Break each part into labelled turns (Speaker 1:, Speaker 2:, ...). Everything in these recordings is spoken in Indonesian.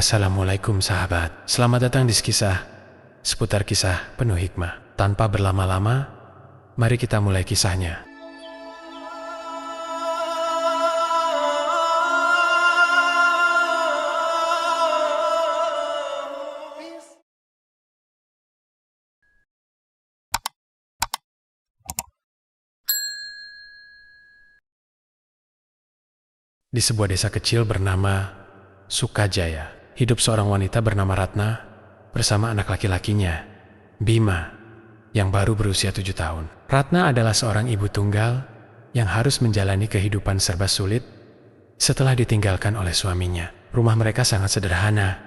Speaker 1: Assalamualaikum sahabat, selamat datang di Kisah, seputar kisah penuh hikmah. Tanpa berlama-lama, mari kita mulai kisahnya. Di sebuah desa kecil bernama Sukajaya, hidup seorang wanita bernama Ratna bersama anak laki-lakinya, Bima, yang baru berusia 7 tahun. Ratna adalah seorang ibu tunggal yang harus menjalani kehidupan serba sulit setelah ditinggalkan oleh suaminya. Rumah mereka sangat sederhana,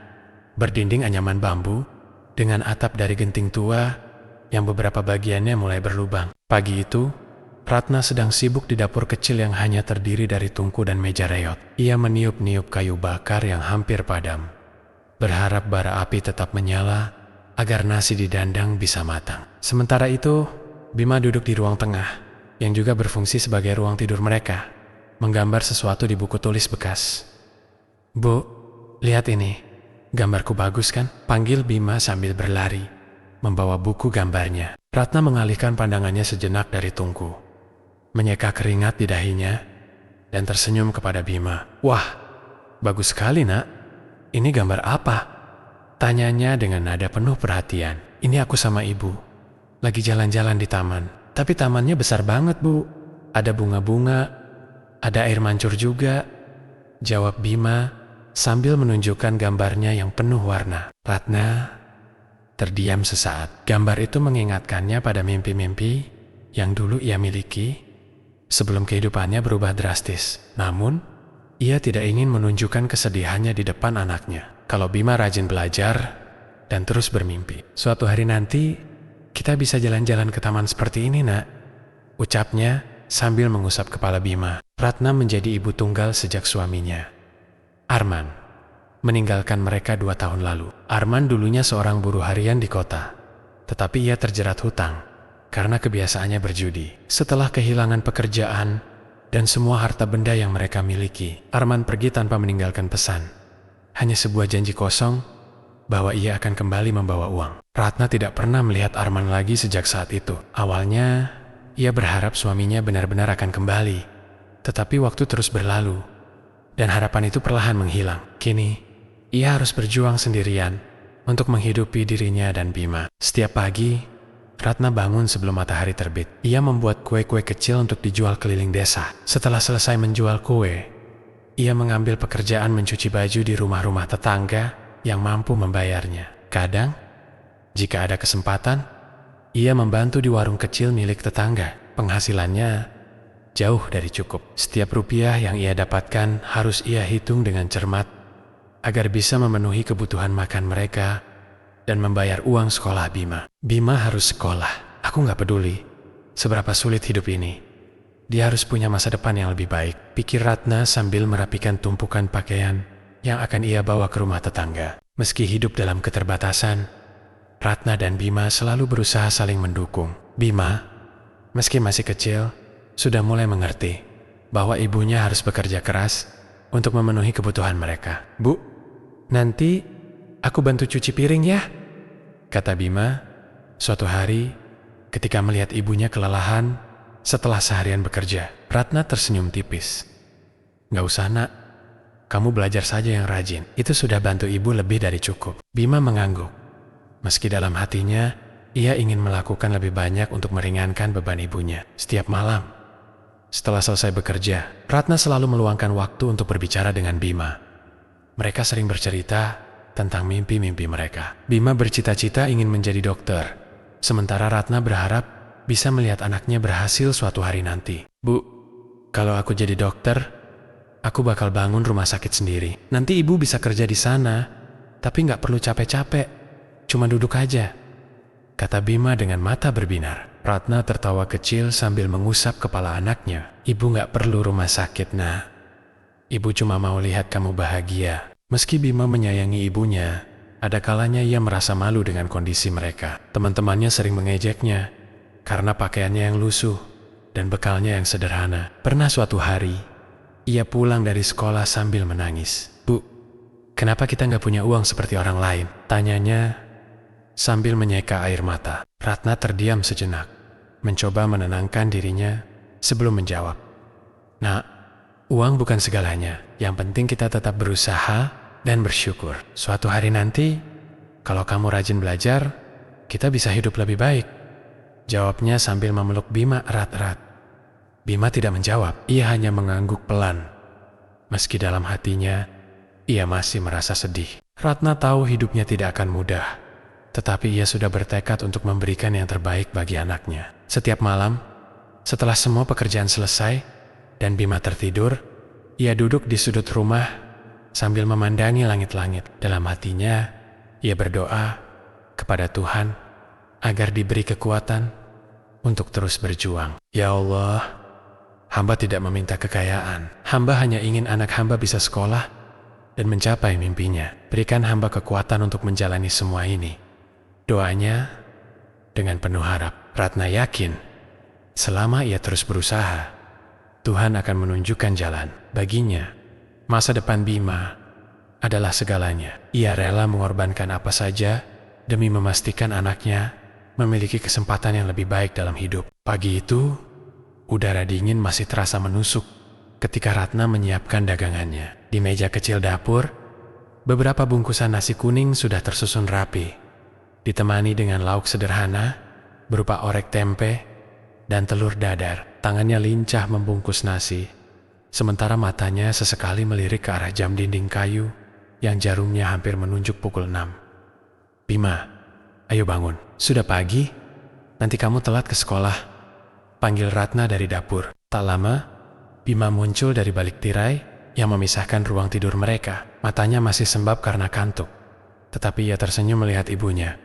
Speaker 1: berdinding anyaman bambu dengan atap dari genting tua yang beberapa bagiannya mulai berlubang. Pagi itu, Ratna sedang sibuk di dapur kecil yang hanya terdiri dari tungku dan meja reot. Ia meniup-niup kayu bakar yang hampir padam, berharap bara api tetap menyala agar nasi didandang bisa matang. Sementara itu, Bima duduk di ruang tengah, yang juga berfungsi sebagai ruang tidur mereka, menggambar sesuatu di buku tulis bekas. "Bu, lihat ini, gambarku bagus kan?" panggil Bima sambil berlari, membawa buku gambarnya. Ratna mengalihkan pandangannya sejenak dari tungku, menyeka keringat di dahinya, dan tersenyum kepada Bima. "Wah, bagus sekali nak. Ini gambar apa?" tanyanya dengan nada penuh perhatian. "Ini aku sama ibu lagi jalan-jalan di taman. Tapi tamannya besar banget, Bu. Ada bunga-bunga, ada air mancur juga," jawab Bima sambil menunjukkan gambarnya yang penuh warna. Ratna terdiam sesaat. Gambar itu mengingatkannya pada mimpi-mimpi yang dulu ia miliki sebelum kehidupannya berubah drastis. Namun, ia tidak ingin menunjukkan kesedihannya di depan anaknya. Kalau Bima rajin belajar dan terus bermimpi, suatu hari nanti kita bisa jalan-jalan ke taman seperti ini, nak, ucapnya sambil mengusap kepala Bima. Ratna menjadi ibu tunggal sejak suaminya, Arman, meninggalkan mereka 2 tahun lalu. Arman dulunya seorang buruh harian di kota, tetapi ia terjerat hutang karena kebiasaannya berjudi. Setelah kehilangan pekerjaan dan semua harta benda yang mereka miliki, Arman pergi tanpa meninggalkan pesan. Hanya sebuah janji kosong bahwa ia akan kembali membawa uang. Ratna tidak pernah melihat Arman lagi sejak saat itu. Awalnya, ia berharap suaminya benar-benar akan kembali. Tetapi waktu terus berlalu, dan harapan itu perlahan menghilang. Kini, ia harus berjuang sendirian untuk menghidupi dirinya dan Bima. Setiap pagi, Ratna bangun sebelum matahari terbit. Ia membuat kue-kue kecil untuk dijual keliling desa. Setelah selesai menjual kue, ia mengambil pekerjaan mencuci baju di rumah-rumah tetangga yang mampu membayarnya. Kadang, jika ada kesempatan, ia membantu di warung kecil milik tetangga. Penghasilannya jauh dari cukup. Setiap rupiah yang ia dapatkan harus ia hitung dengan cermat agar bisa memenuhi kebutuhan makan mereka dan membayar uang sekolah Bima. Bima harus sekolah. Aku nggak peduli seberapa sulit hidup ini. Dia harus punya masa depan yang lebih baik, pikir Ratna sambil merapikan tumpukan pakaian yang akan ia bawa ke rumah tetangga. Meski hidup dalam keterbatasan, Ratna dan Bima selalu berusaha saling mendukung. Bima, meski masih kecil, sudah mulai mengerti bahwa ibunya harus bekerja keras untuk memenuhi kebutuhan mereka. "Bu, nanti aku bantu cuci piring ya," kata Bima suatu hari ketika melihat ibunya kelelahan setelah seharian bekerja. Ratna tersenyum tipis. "Nggak usah nak, kamu belajar saja yang rajin. Itu sudah bantu ibu lebih dari cukup." Bima mengangguk. Meski dalam hatinya, ia ingin melakukan lebih banyak untuk meringankan beban ibunya. Setiap malam, setelah selesai bekerja, Ratna selalu meluangkan waktu untuk berbicara dengan Bima. Mereka sering bercerita tentang mimpi-mimpi mereka. Bima bercita-cita ingin menjadi dokter, sementara Ratna berharap bisa melihat anaknya berhasil suatu hari nanti. "Bu, kalau aku jadi dokter, aku bakal bangun rumah sakit sendiri. Nanti ibu bisa kerja di sana, tapi nggak perlu capek-capek, cuma duduk aja," kata Bima dengan mata berbinar. Ratna tertawa kecil sambil mengusap kepala anaknya. "Ibu nggak perlu rumah sakit, nak. Ibu cuma mau lihat kamu bahagia." Meski Bima menyayangi ibunya, ada kalanya ia merasa malu dengan kondisi mereka. Teman-temannya sering mengejeknya karena pakaiannya yang lusuh dan bekalnya yang sederhana. Pernah suatu hari, ia pulang dari sekolah sambil menangis. "Bu, Kenapa kita nggak punya uang seperti orang lain? Tanyanya sambil menyeka air mata. Ratna terdiam sejenak, mencoba menenangkan dirinya sebelum menjawab. Nak, uang bukan segalanya. Yang penting kita tetap berusaha dan bersyukur. Suatu hari nanti, kalau kamu rajin belajar, kita bisa hidup lebih baik. Jawabnya sambil memeluk Bima erat-erat. Bima tidak menjawab, ia hanya mengangguk pelan. Meski dalam hatinya, ia masih merasa sedih. Ratna tahu hidupnya tidak akan mudah, tetapi ia sudah bertekad untuk memberikan yang terbaik bagi anaknya. Setiap malam, setelah semua pekerjaan selesai dan Bima tertidur, ia duduk di sudut rumah sambil memandangi langit-langit. Dalam hatinya, ia berdoa kepada Tuhan agar diberi kekuatan untuk terus berjuang. Ya Allah, hamba tidak meminta kekayaan. Hamba hanya ingin anak hamba bisa sekolah dan mencapai mimpinya. Berikan hamba kekuatan untuk menjalani semua ini. Doanya dengan penuh harap. Ratna yakin, selama ia terus berusaha, Tuhan akan menunjukkan jalan baginya. Masa depan Bima adalah segalanya. Ia rela mengorbankan apa saja demi memastikan anaknya memiliki kesempatan yang lebih baik dalam hidup. Pagi itu, udara dingin masih terasa menusuk ketika Ratna menyiapkan dagangannya. Di meja kecil dapur, beberapa bungkusan nasi kuning sudah tersusun rapi, ditemani dengan lauk sederhana berupa orek tempe dan telur dadar. Tangannya lincah membungkus nasi, sementara matanya sesekali melirik ke arah jam dinding kayu yang jarumnya hampir menunjuk pukul 6. Bima, ayo bangun. Sudah pagi, nanti kamu telat ke sekolah, panggil Ratna dari dapur. Tak lama, Bima muncul dari balik tirai yang memisahkan ruang tidur mereka. Matanya masih sembab karena kantuk, tetapi ia tersenyum melihat ibunya.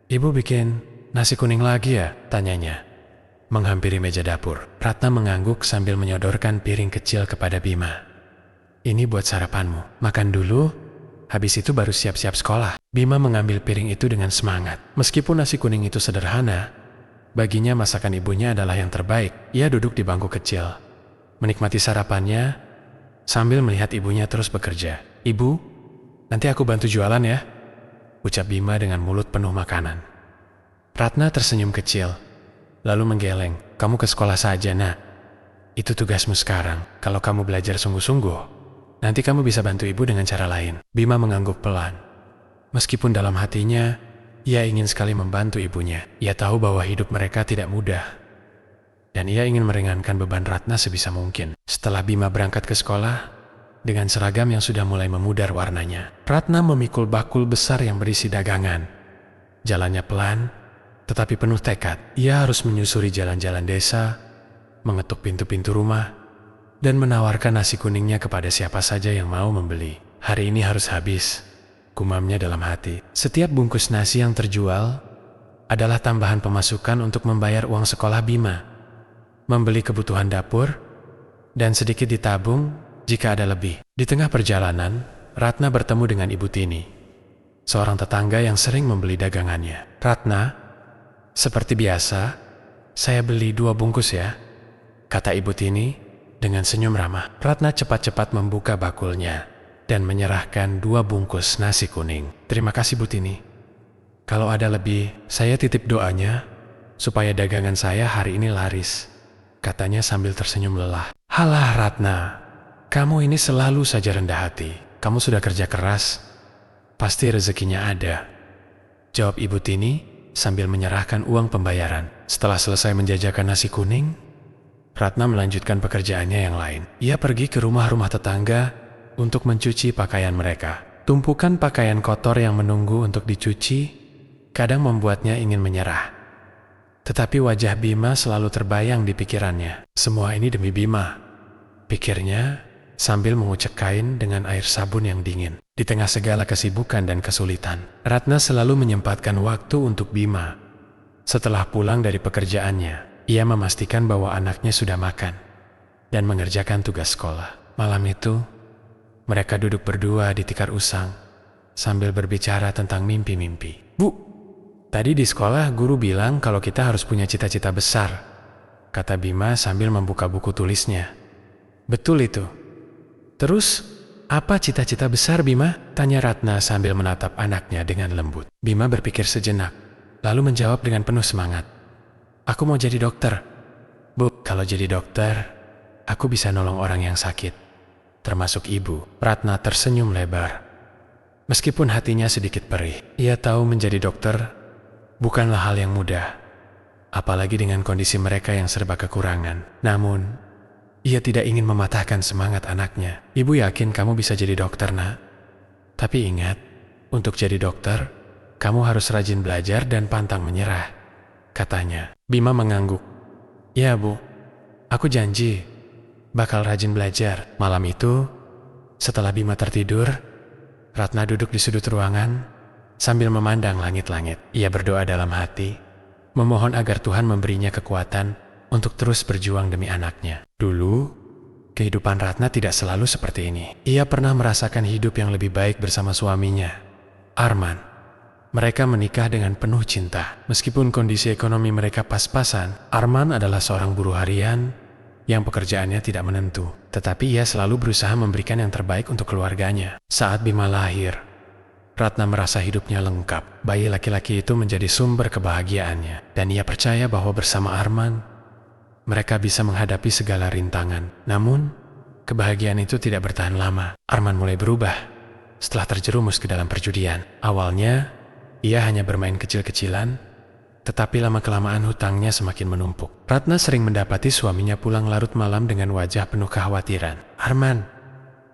Speaker 1: Ibu bikin nasi kuning lagi ya? Tanyanya, menghampiri meja dapur. Ratna mengangguk sambil menyodorkan piring kecil kepada Bima. Ini buat sarapanmu, makan dulu, habis itu baru siap-siap sekolah. Bima mengambil piring itu dengan semangat. Meskipun nasi kuning itu sederhana, baginya masakan ibunya adalah yang terbaik. Ia duduk di bangku kecil, menikmati sarapannya sambil melihat ibunya terus bekerja. Ibu, nanti aku bantu jualan ya, ucap Bima dengan mulut penuh makanan. Ratna tersenyum kecil, lalu menggeleng. Kamu ke sekolah saja, nak. Itu tugasmu sekarang. Kalau kamu belajar sungguh-sungguh, nanti kamu bisa bantu ibu dengan cara lain. Bima mengangguk pelan. Meskipun dalam hatinya, ia ingin sekali membantu ibunya. Ia tahu bahwa hidup mereka tidak mudah, dan ia ingin meringankan beban Ratna sebisa mungkin. Setelah Bima berangkat ke sekolah, dengan seragam yang sudah mulai memudar warnanya, Ratna memikul bakul besar yang berisi dagangan. Jalannya pelan, tetapi penuh tekad. Ia harus menyusuri jalan-jalan desa, mengetuk pintu-pintu rumah, dan menawarkan nasi kuningnya kepada siapa saja yang mau membeli. Hari ini harus habis, gumamnya dalam hati. Setiap bungkus nasi yang terjual adalah tambahan pemasukan untuk membayar uang sekolah Bima, membeli kebutuhan dapur, dan sedikit ditabung jika ada lebih. Di tengah perjalanan, Ratna bertemu dengan Ibu Tini, seorang tetangga yang sering membeli dagangannya. Ratna, seperti biasa, saya beli 2 bungkus ya, kata Ibu Tini dengan senyum ramah. Ratna cepat-cepat membuka bakulnya dan menyerahkan 2 bungkus nasi kuning. Terima kasih Bu Tini. Kalau ada lebih, saya titip doanya supaya dagangan saya hari ini laris, katanya sambil tersenyum lelah. Halah Ratna, kamu ini selalu saja rendah hati. Kamu sudah kerja keras, pasti rezekinya ada, jawab Ibu Tini sambil menyerahkan uang pembayaran. Setelah selesai menjajakan nasi kuning, Ratna melanjutkan pekerjaannya yang lain. Ia pergi ke rumah-rumah tetangga untuk mencuci pakaian mereka. Tumpukan pakaian kotor yang menunggu untuk dicuci kadang membuatnya ingin menyerah. Tetapi wajah Bima selalu terbayang di pikirannya. Semua ini demi Bima, pikirnya sambil mengucek kain dengan air sabun yang dingin. Di tengah segala kesibukan dan kesulitan, Ratna selalu menyempatkan waktu untuk Bima. Setelah pulang dari pekerjaannya, ia memastikan bahwa anaknya sudah makan dan mengerjakan tugas sekolah. Malam itu, mereka duduk berdua di tikar usang sambil berbicara tentang mimpi-mimpi. Bu, tadi di sekolah guru bilang kalau kita harus punya cita-cita besar, kata Bima sambil membuka buku tulisnya. Betul itu. Terus, Apa cita-cita besar Bima? Tanya Ratna sambil menatap anaknya dengan lembut. Bima berpikir sejenak, lalu menjawab dengan penuh semangat. Aku mau jadi dokter. Bu, kalau jadi dokter, aku bisa nolong orang yang sakit, termasuk ibu. Ratna tersenyum lebar. Meskipun hatinya sedikit perih, ia tahu menjadi dokter bukanlah hal yang mudah, apalagi dengan kondisi mereka yang serba kekurangan. Namun, ia tidak ingin mematahkan semangat anaknya. Ibu yakin kamu bisa jadi dokter, nak. Tapi ingat, untuk jadi dokter, kamu harus rajin belajar dan pantang menyerah, katanya. Bima mengangguk. Ya bu, aku janji bakal rajin belajar. Malam itu, setelah Bima tertidur, Ratna duduk di sudut ruangan sambil memandang langit-langit. Ia berdoa dalam hati, memohon agar Tuhan memberinya kekuatan untuk terus berjuang demi anaknya. Dulu, kehidupan Ratna tidak selalu seperti ini. Ia pernah merasakan hidup yang lebih baik bersama suaminya, Arman. Mereka menikah dengan penuh cinta. Meskipun kondisi ekonomi mereka pas-pasan, Arman adalah seorang buruh harian yang pekerjaannya tidak menentu. Tetapi ia selalu berusaha memberikan yang terbaik untuk keluarganya. Saat Bima lahir, Ratna merasa hidupnya lengkap. Bayi laki-laki itu menjadi sumber kebahagiaannya. Dan ia percaya bahwa bersama Arman, mereka bisa menghadapi segala rintangan. Namun, kebahagiaan itu tidak bertahan lama. Arman mulai berubah setelah terjerumus ke dalam perjudian. Awalnya, ia hanya bermain kecil-kecilan, tetapi lama-kelamaan hutangnya semakin menumpuk. Ratna sering mendapati suaminya pulang larut malam dengan wajah penuh kekhawatiran. Arman,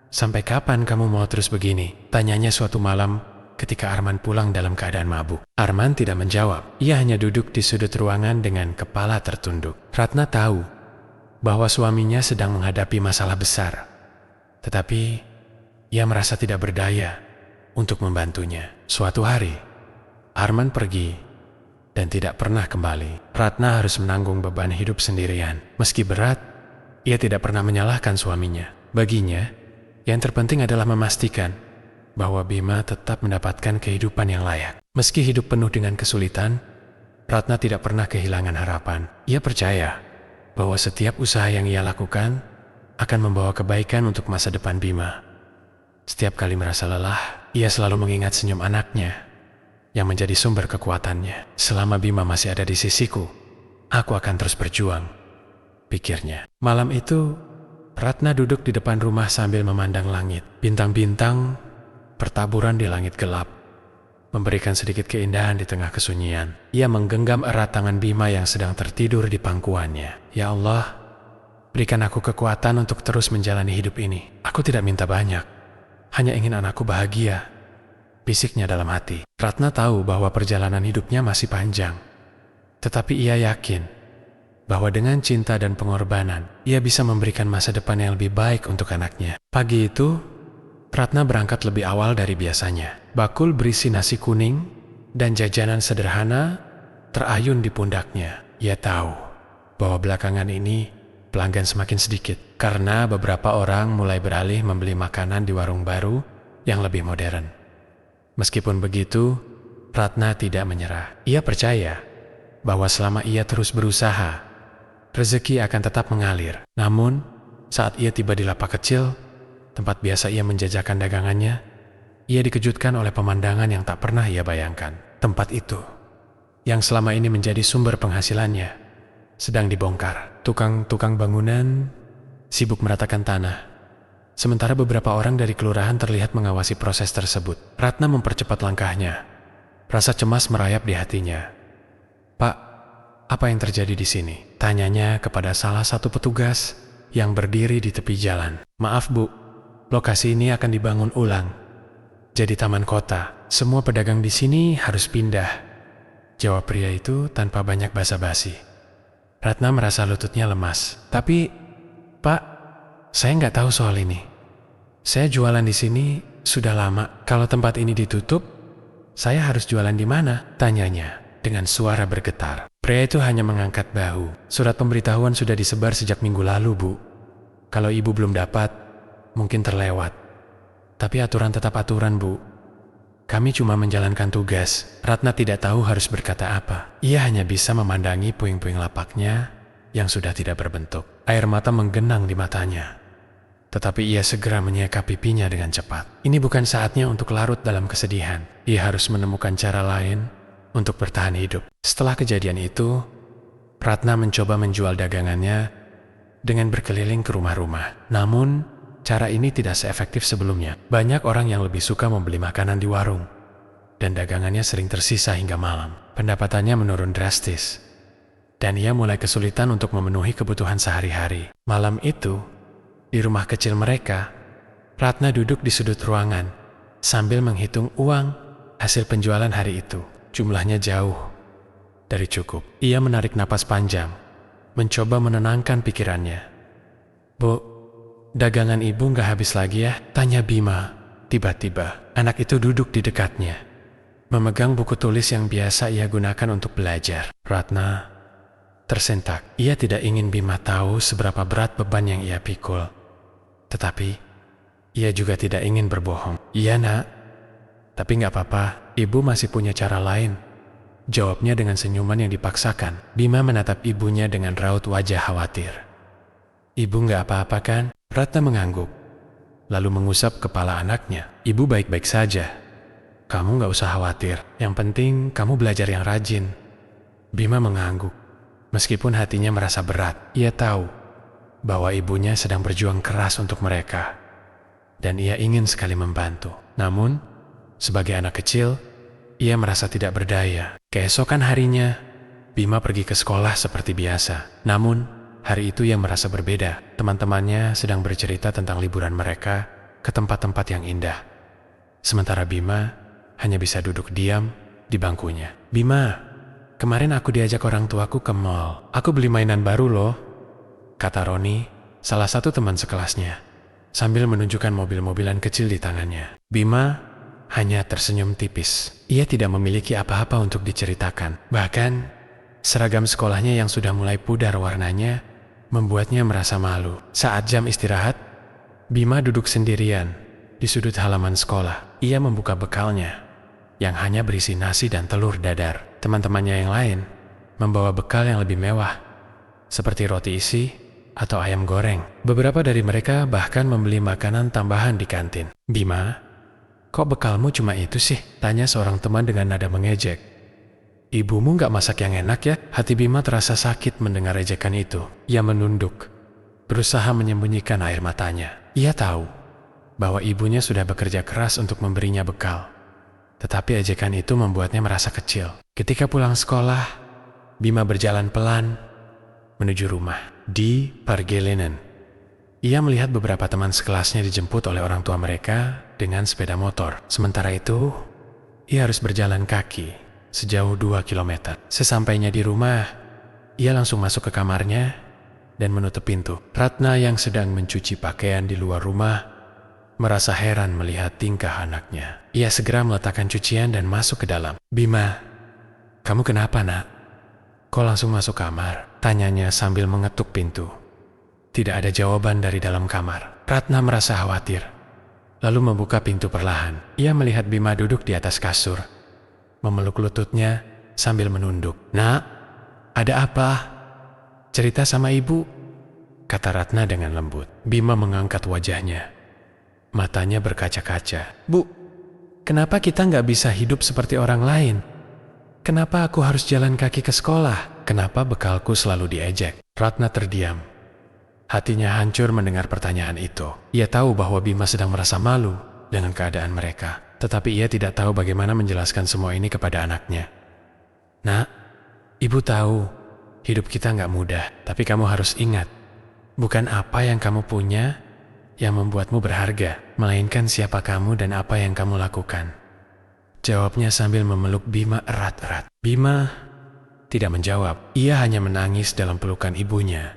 Speaker 1: sampai kapan kamu mau terus begini? Tanyanya suatu malam ketika Arman pulang dalam keadaan mabuk. Arman tidak menjawab. Ia hanya duduk di sudut ruangan dengan kepala tertunduk. Ratna tahu bahwa suaminya sedang menghadapi masalah besar, tetapi ia merasa tidak berdaya untuk membantunya. Suatu hari, Arman pergi dan tidak pernah kembali. Ratna harus menanggung beban hidup sendirian. Meski berat, ia tidak pernah menyalahkan suaminya. Baginya, yang terpenting adalah memastikan bahwa Bima tetap mendapatkan kehidupan yang layak. Meski hidup penuh dengan kesulitan, Ratna tidak pernah kehilangan harapan. Ia percaya bahwa setiap usaha yang ia lakukan akan membawa kebaikan untuk masa depan Bima. Setiap kali merasa lelah, ia selalu mengingat senyum anaknya yang menjadi sumber kekuatannya. Selama Bima masih ada di sisiku, aku akan terus berjuang, pikirnya. Malam itu, Ratna duduk di depan rumah sambil memandang langit. Bintang-bintang bertaburan di langit gelap, memberikan sedikit keindahan di tengah kesunyian. Ia menggenggam erat tangan Bima yang sedang tertidur di pangkuannya. Ya Allah, berikan aku kekuatan untuk terus menjalani hidup ini. Aku tidak minta banyak, hanya ingin anakku bahagia, bisiknya dalam hati. Ratna tahu bahwa perjalanan hidupnya masih panjang, tetapi ia yakin bahwa dengan cinta dan pengorbanan, ia bisa memberikan masa depan yang lebih baik untuk anaknya. Pagi itu, Ratna berangkat lebih awal dari biasanya. Bakul berisi nasi kuning dan jajanan sederhana terayun di pundaknya. Ia tahu bahwa belakangan ini pelanggan semakin sedikit, karena beberapa orang mulai beralih membeli makanan di warung baru yang lebih modern. Meskipun begitu, Ratna tidak menyerah. Ia percaya bahwa selama ia terus berusaha, rezeki akan tetap mengalir. Namun, saat ia tiba di lapak kecil, tempat biasa ia menjajakan dagangannya, ia dikejutkan oleh pemandangan yang tak pernah ia bayangkan. Tempat itu, yang selama ini menjadi sumber penghasilannya, sedang dibongkar. Tukang-tukang bangunan sibuk meratakan tanah, sementara beberapa orang dari kelurahan terlihat mengawasi proses tersebut. Ratna mempercepat langkahnya. Rasa cemas merayap di hatinya. Pak, apa yang terjadi di sini? Tanyanya kepada salah satu petugas yang berdiri di tepi jalan. Maaf Bu, lokasi ini akan dibangun ulang jadi taman kota. Semua pedagang di sini harus pindah, jawab pria itu tanpa banyak basa-basi. Ratna merasa lututnya lemas. Tapi, Pak, saya nggak tahu soal ini. Saya jualan di sini sudah lama. Kalau tempat ini ditutup, saya harus jualan di mana? Tanyanya dengan suara bergetar. Pria itu hanya mengangkat bahu. Surat pemberitahuan sudah disebar sejak minggu lalu, Bu. Kalau Ibu belum dapat, mungkin terlewat. Tapi aturan tetap aturan, Bu. Kami cuma menjalankan tugas. Ratna tidak tahu harus berkata apa. Ia hanya bisa memandangi puing-puing lapaknya yang sudah tidak berbentuk. Air mata menggenang di matanya. Tetapi ia segera menyeka pipinya dengan cepat. Ini bukan saatnya untuk larut dalam kesedihan. Ia harus menemukan cara lain untuk bertahan hidup. Setelah kejadian itu, Ratna mencoba menjual dagangannya dengan berkeliling ke rumah-rumah. Namun, cara ini tidak seefektif sebelumnya. Banyak orang yang lebih suka membeli makanan di warung, dan dagangannya sering tersisa hingga malam. Pendapatannya menurun drastis, dan ia mulai kesulitan untuk memenuhi kebutuhan sehari-hari. Malam itu, di rumah kecil mereka, Ratna duduk di sudut ruangan sambil menghitung uang hasil penjualan hari itu. Jumlahnya jauh dari cukup. Ia menarik napas panjang, mencoba menenangkan pikirannya. "Bu, dagangan ibu nggak habis lagi ya?" tanya Bima. Tiba-tiba, anak itu duduk di dekatnya, memegang buku tulis yang biasa ia gunakan untuk belajar. Ratna tersentak. Ia tidak ingin Bima tahu seberapa berat beban yang ia pikul. Tetapi, ia juga tidak ingin berbohong. "Iya nak, tapi nggak apa-apa, ibu masih punya cara lain," jawabnya dengan senyuman yang dipaksakan. Bima menatap ibunya dengan raut wajah khawatir. "Ibu nggak apa-apa kan?" Ratna mengangguk, lalu mengusap kepala anaknya. "Ibu baik-baik saja. Kamu nggak usah khawatir. Yang penting kamu belajar yang rajin." Bima mengangguk. Meskipun hatinya merasa berat, ia tahu bahwa ibunya sedang berjuang keras untuk mereka, dan ia ingin sekali membantu. Namun, sebagai anak kecil, ia merasa tidak berdaya. Keesokan harinya, Bima pergi ke sekolah seperti biasa. Namun, hari itu ia merasa berbeda. Teman-temannya sedang bercerita tentang liburan mereka ke tempat-tempat yang indah. Sementara Bima hanya bisa duduk diam di bangkunya. "Bima, kemarin aku diajak orang tuaku ke mall. Aku beli mainan baru loh," kata Roni, salah satu teman sekelasnya, sambil menunjukkan mobil-mobilan kecil di tangannya. Bima hanya tersenyum tipis. Ia tidak memiliki apa-apa untuk diceritakan. Bahkan, seragam sekolahnya yang sudah mulai pudar warnanya membuatnya merasa malu. Saat jam istirahat, Bima duduk sendirian di sudut halaman sekolah. Ia membuka bekalnya, yang hanya berisi nasi dan telur dadar. Teman-temannya yang lain membawa bekal yang lebih mewah, seperti roti isi atau ayam goreng. Beberapa dari mereka bahkan membeli makanan tambahan di kantin. "Bima, kok bekalmu cuma itu sih?" tanya seorang teman dengan nada mengejek. "Ibumu nggak masak yang enak ya?" Hati Bima terasa sakit mendengar ejekan itu. Ia menunduk, berusaha menyembunyikan air matanya. Ia tahu bahwa ibunya sudah bekerja keras untuk memberinya bekal. Tetapi ejekan itu membuatnya merasa kecil. Ketika pulang sekolah, Bima berjalan pelan menuju rumah. Di Pargelinen, ia melihat beberapa teman sekelasnya dijemput oleh orang tua mereka dengan sepeda motor. Sementara itu, ia harus berjalan kaki sejauh 2 kilometer. Sesampainya di rumah, ia langsung masuk ke kamarnya dan menutup pintu. Ratna yang sedang mencuci pakaian di luar rumah merasa heran melihat tingkah anaknya. Ia segera meletakkan cucian dan masuk ke dalam. "Bima, kamu kenapa nak? Kok langsung masuk kamar?" tanyanya sambil mengetuk pintu. Tidak ada jawaban dari dalam kamar. Ratna merasa khawatir, lalu membuka pintu perlahan. Ia melihat Bima duduk di atas kasur, memeluk lututnya sambil menunduk. "Nak, ada apa? Cerita sama ibu," kata Ratna dengan lembut. Bima mengangkat wajahnya. Matanya berkaca-kaca. "Bu, kenapa kita nggak bisa hidup seperti orang lain? Kenapa aku harus jalan kaki ke sekolah? Kenapa bekalku selalu diejek?" Ratna terdiam. Hatinya hancur mendengar pertanyaan itu. Ia tahu bahwa Bima sedang merasa malu dengan keadaan mereka. Tetapi ia tidak tahu bagaimana menjelaskan semua ini kepada anaknya. "Nak, ibu tahu hidup kita nggak mudah. Tapi kamu harus ingat, bukan apa yang kamu punya yang membuatmu berharga, melainkan siapa kamu dan apa yang kamu lakukan," jawabnya sambil memeluk Bima erat-erat. Bima tidak menjawab. Ia hanya menangis dalam pelukan ibunya.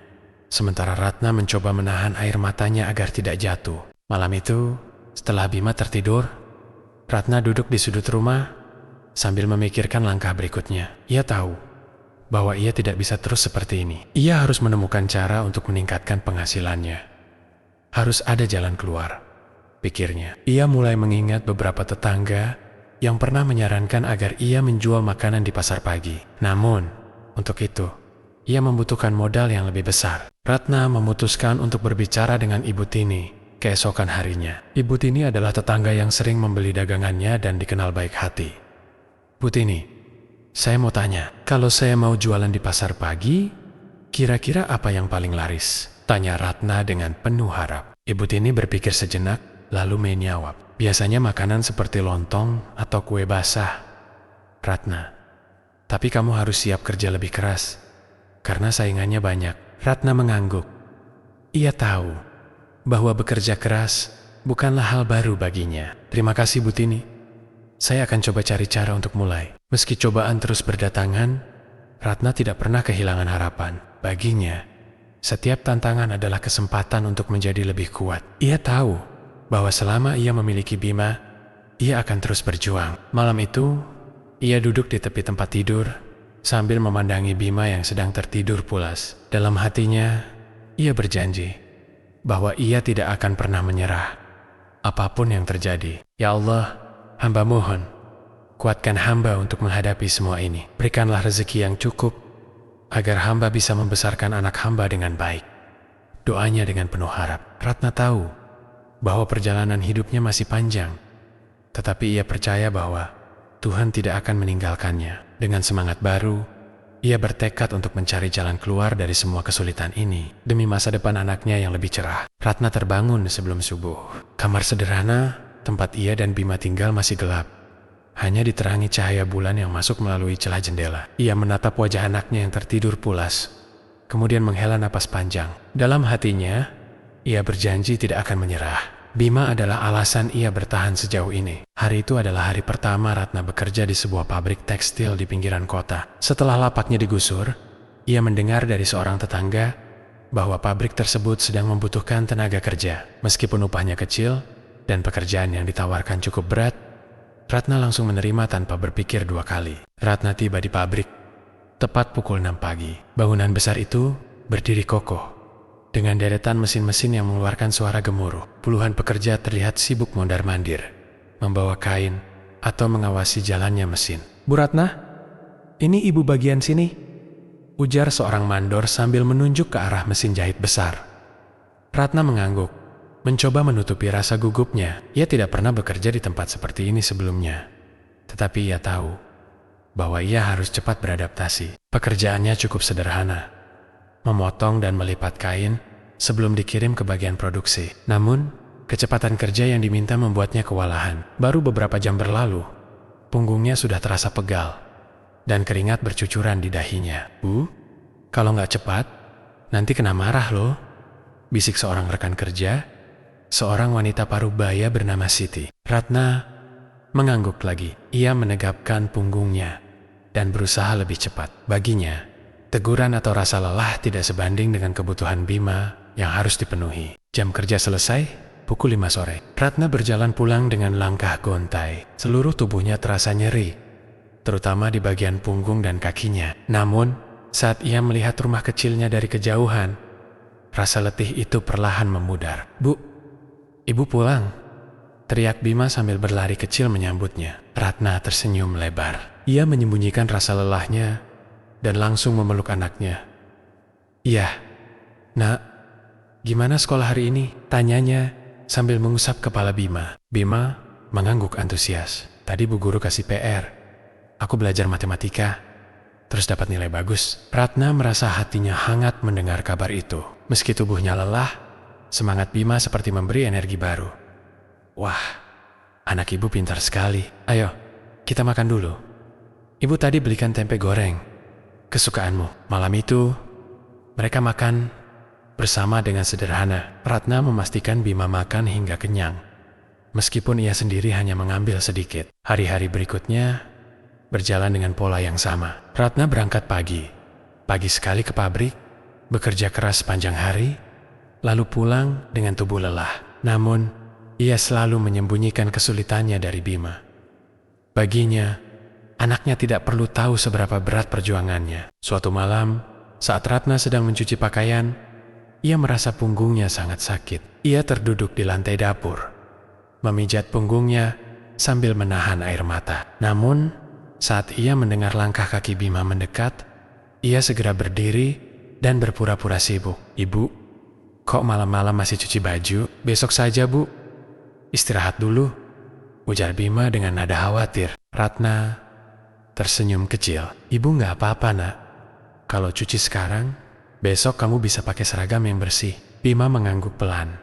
Speaker 1: Sementara Ratna mencoba menahan air matanya agar tidak jatuh. Malam itu, setelah Bima tertidur, Ratna duduk di sudut rumah sambil memikirkan langkah berikutnya. Ia tahu bahwa ia tidak bisa terus seperti ini. Ia harus menemukan cara untuk meningkatkan penghasilannya. Harus ada jalan keluar, pikirnya. Ia mulai mengingat beberapa tetangga yang pernah menyarankan agar ia menjual makanan di pasar pagi. Namun, untuk itu, ia membutuhkan modal yang lebih besar. Ratna memutuskan untuk berbicara dengan Ibu Tini Keesokan harinya, Ibu Tini adalah tetangga yang sering membeli dagangannya dan dikenal baik hati. Bu Tini, saya mau tanya, kalau saya mau jualan di pasar pagi, kira-kira apa yang paling laris? Tanya Ratna dengan penuh harap. Ibu Tini berpikir sejenak, lalu menjawab, biasanya makanan seperti lontong atau kue basah. Ratna, tapi kamu harus siap kerja lebih keras, karena saingannya banyak. Ratna mengangguk. Ia tahu bahwa bekerja keras bukanlah hal baru baginya. Terima kasih Bu Tini. Saya akan coba cari cara untuk mulai. Meski cobaan terus berdatangan, Ratna tidak pernah kehilangan harapan. Baginya, setiap tantangan adalah kesempatan untuk menjadi lebih kuat. Ia tahu bahwa selama ia memiliki Bima, ia akan terus berjuang. Malam itu, ia duduk di tepi tempat tidur sambil memandangi Bima yang sedang tertidur pulas. Dalam hatinya, ia berjanji bahwa ia tidak akan pernah menyerah apapun yang terjadi. Ya Allah, hamba mohon, kuatkan hamba untuk menghadapi semua ini. Berikanlah rezeki yang cukup agar hamba bisa membesarkan anak hamba dengan baik. Doanya dengan penuh harap. Ratna tahu bahwa perjalanan hidupnya masih panjang, tetapi ia percaya bahwa Tuhan tidak akan meninggalkannya. Dengan semangat baru, ia bertekad untuk mencari jalan keluar dari semua kesulitan ini demi masa depan anaknya yang lebih cerah. Ratna terbangun sebelum subuh. Kamar sederhana tempat ia dan Bima tinggal masih gelap, hanya diterangi cahaya bulan yang masuk melalui celah jendela. Ia menatap wajah anaknya yang tertidur pulas, kemudian menghela napas panjang. Dalam hatinya, ia berjanji tidak akan menyerah. Bima adalah alasan ia bertahan sejauh ini. Hari itu adalah hari pertama Ratna bekerja di sebuah pabrik tekstil di pinggiran kota. Setelah lapaknya digusur, ia mendengar dari seorang tetangga bahwa pabrik tersebut sedang membutuhkan tenaga kerja. Meskipun upahnya kecil dan pekerjaan yang ditawarkan cukup berat, Ratna langsung menerima tanpa berpikir dua kali. Ratna tiba di pabrik tepat pukul 6 pagi. Bangunan besar itu berdiri kokoh dengan deretan mesin-mesin yang mengeluarkan suara gemuruh. Puluhan pekerja terlihat sibuk mondar-mandir, membawa kain atau mengawasi jalannya mesin. Bu Ratna, ini ibu bagian sini, ujar seorang mandor sambil menunjuk ke arah mesin jahit besar. Ratna mengangguk, mencoba menutupi rasa gugupnya. Ia tidak pernah bekerja di tempat seperti ini sebelumnya, tetapi ia tahu bahwa ia harus cepat beradaptasi. Pekerjaannya cukup sederhana, memotong dan melipat kain sebelum dikirim ke bagian produksi. Namun, kecepatan kerja yang diminta membuatnya kewalahan. Baru beberapa jam berlalu, punggungnya sudah terasa pegal dan keringat bercucuran di dahinya. Bu, kalau nggak cepat, nanti kena marah loh, bisik seorang rekan kerja, seorang wanita parubaya bernama Siti. Ratna mengangguk lagi. Ia menegapkan punggungnya dan berusaha lebih cepat. Baginya, teguran atau rasa lelah tidak sebanding dengan kebutuhan Bima yang harus dipenuhi. Jam kerja selesai, pukul 5 sore. Ratna berjalan pulang dengan langkah gontai. Seluruh tubuhnya terasa nyeri, terutama di bagian punggung dan kakinya. Namun, saat ia melihat rumah kecilnya dari kejauhan, rasa letih itu perlahan memudar. Bu, ibu pulang, teriak Bima sambil berlari kecil menyambutnya. Ratna tersenyum lebar. Ia menyembunyikan rasa lelahnya dan langsung memeluk anaknya. Iya, nak, gimana sekolah hari ini? Tanyanya sambil mengusap kepala Bima. Bima mengangguk antusias. Tadi bu guru kasih PR. Aku belajar matematika, terus dapat nilai bagus. Ratna merasa hatinya hangat mendengar kabar itu. Meski tubuhnya lelah, semangat Bima seperti memberi energi baru. Wah, anak ibu pintar sekali. Ayo, kita makan dulu. Ibu tadi belikan tempe goreng kesukaanmu. Malam itu, mereka makan bersama dengan sederhana. Ratna memastikan Bima makan hingga kenyang, meskipun ia sendiri hanya mengambil sedikit. Hari-hari berikutnya berjalan dengan pola yang sama. Ratna berangkat pagi sekali ke pabrik, bekerja keras sepanjang hari, lalu pulang dengan tubuh lelah. Namun, ia selalu menyembunyikan kesulitannya dari Bima. Baginya, anaknya tidak perlu tahu seberapa berat perjuangannya. Suatu malam, saat Ratna sedang mencuci pakaian, ia merasa punggungnya sangat sakit. Ia terduduk di lantai dapur, memijat punggungnya sambil menahan air mata. Namun, saat ia mendengar langkah kaki Bima mendekat, ia segera berdiri dan berpura-pura sibuk. Ibu, kok malam-malam masih cuci baju? Besok saja, Bu. Istirahat dulu, ujar Bima dengan nada khawatir. Ratna tersenyum kecil. Ibu nggak apa-apa, Nak. Kalau cuci sekarang, besok kamu bisa pakai seragam yang bersih. Bima mengangguk pelan.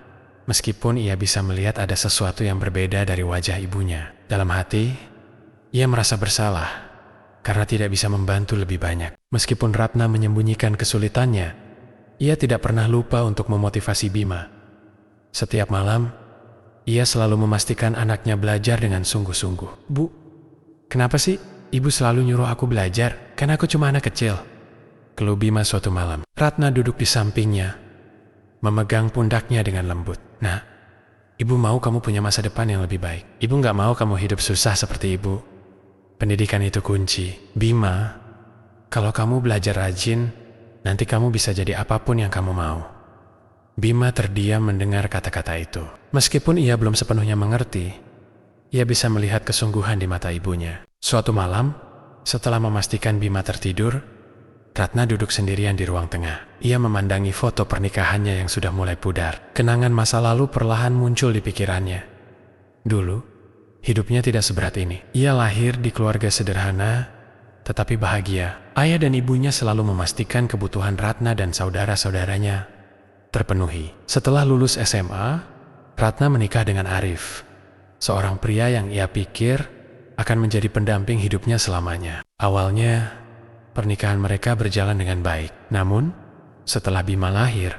Speaker 1: Meskipun ia bisa melihat ada sesuatu yang berbeda dari wajah ibunya. Dalam hati, ia merasa bersalah karena tidak bisa membantu lebih banyak. Meskipun Ratna menyembunyikan kesulitannya, ia tidak pernah lupa untuk memotivasi Bima. Setiap malam, ia selalu memastikan anaknya belajar dengan sungguh-sungguh. Bu, kenapa sih ibu selalu nyuruh aku belajar? Kan aku cuma anak kecil. Keluh Bima suatu malam. Ratna duduk di sampingnya, memegang pundaknya dengan lembut. Nah, ibu mau kamu punya masa depan yang lebih baik. Ibu nggak mau kamu hidup susah seperti ibu. Pendidikan itu kunci. Bima, kalau kamu belajar rajin, nanti kamu bisa jadi apapun yang kamu mau. Bima terdiam mendengar kata-kata itu. Meskipun ia belum sepenuhnya mengerti, ia bisa melihat kesungguhan di mata ibunya. Suatu malam, setelah memastikan Bima tertidur, Ratna duduk sendirian di ruang tengah. Ia memandangi foto pernikahannya yang sudah mulai pudar. Kenangan masa lalu perlahan muncul di pikirannya. Dulu, hidupnya tidak seberat ini. Ia lahir di keluarga sederhana, tetapi bahagia. Ayah dan ibunya selalu memastikan kebutuhan Ratna dan saudara-saudaranya terpenuhi. Setelah lulus SMA, Ratna menikah dengan Arif, seorang pria yang ia pikir akan menjadi pendamping hidupnya selamanya. Awalnya, pernikahan mereka berjalan dengan baik. Namun, setelah Bima lahir,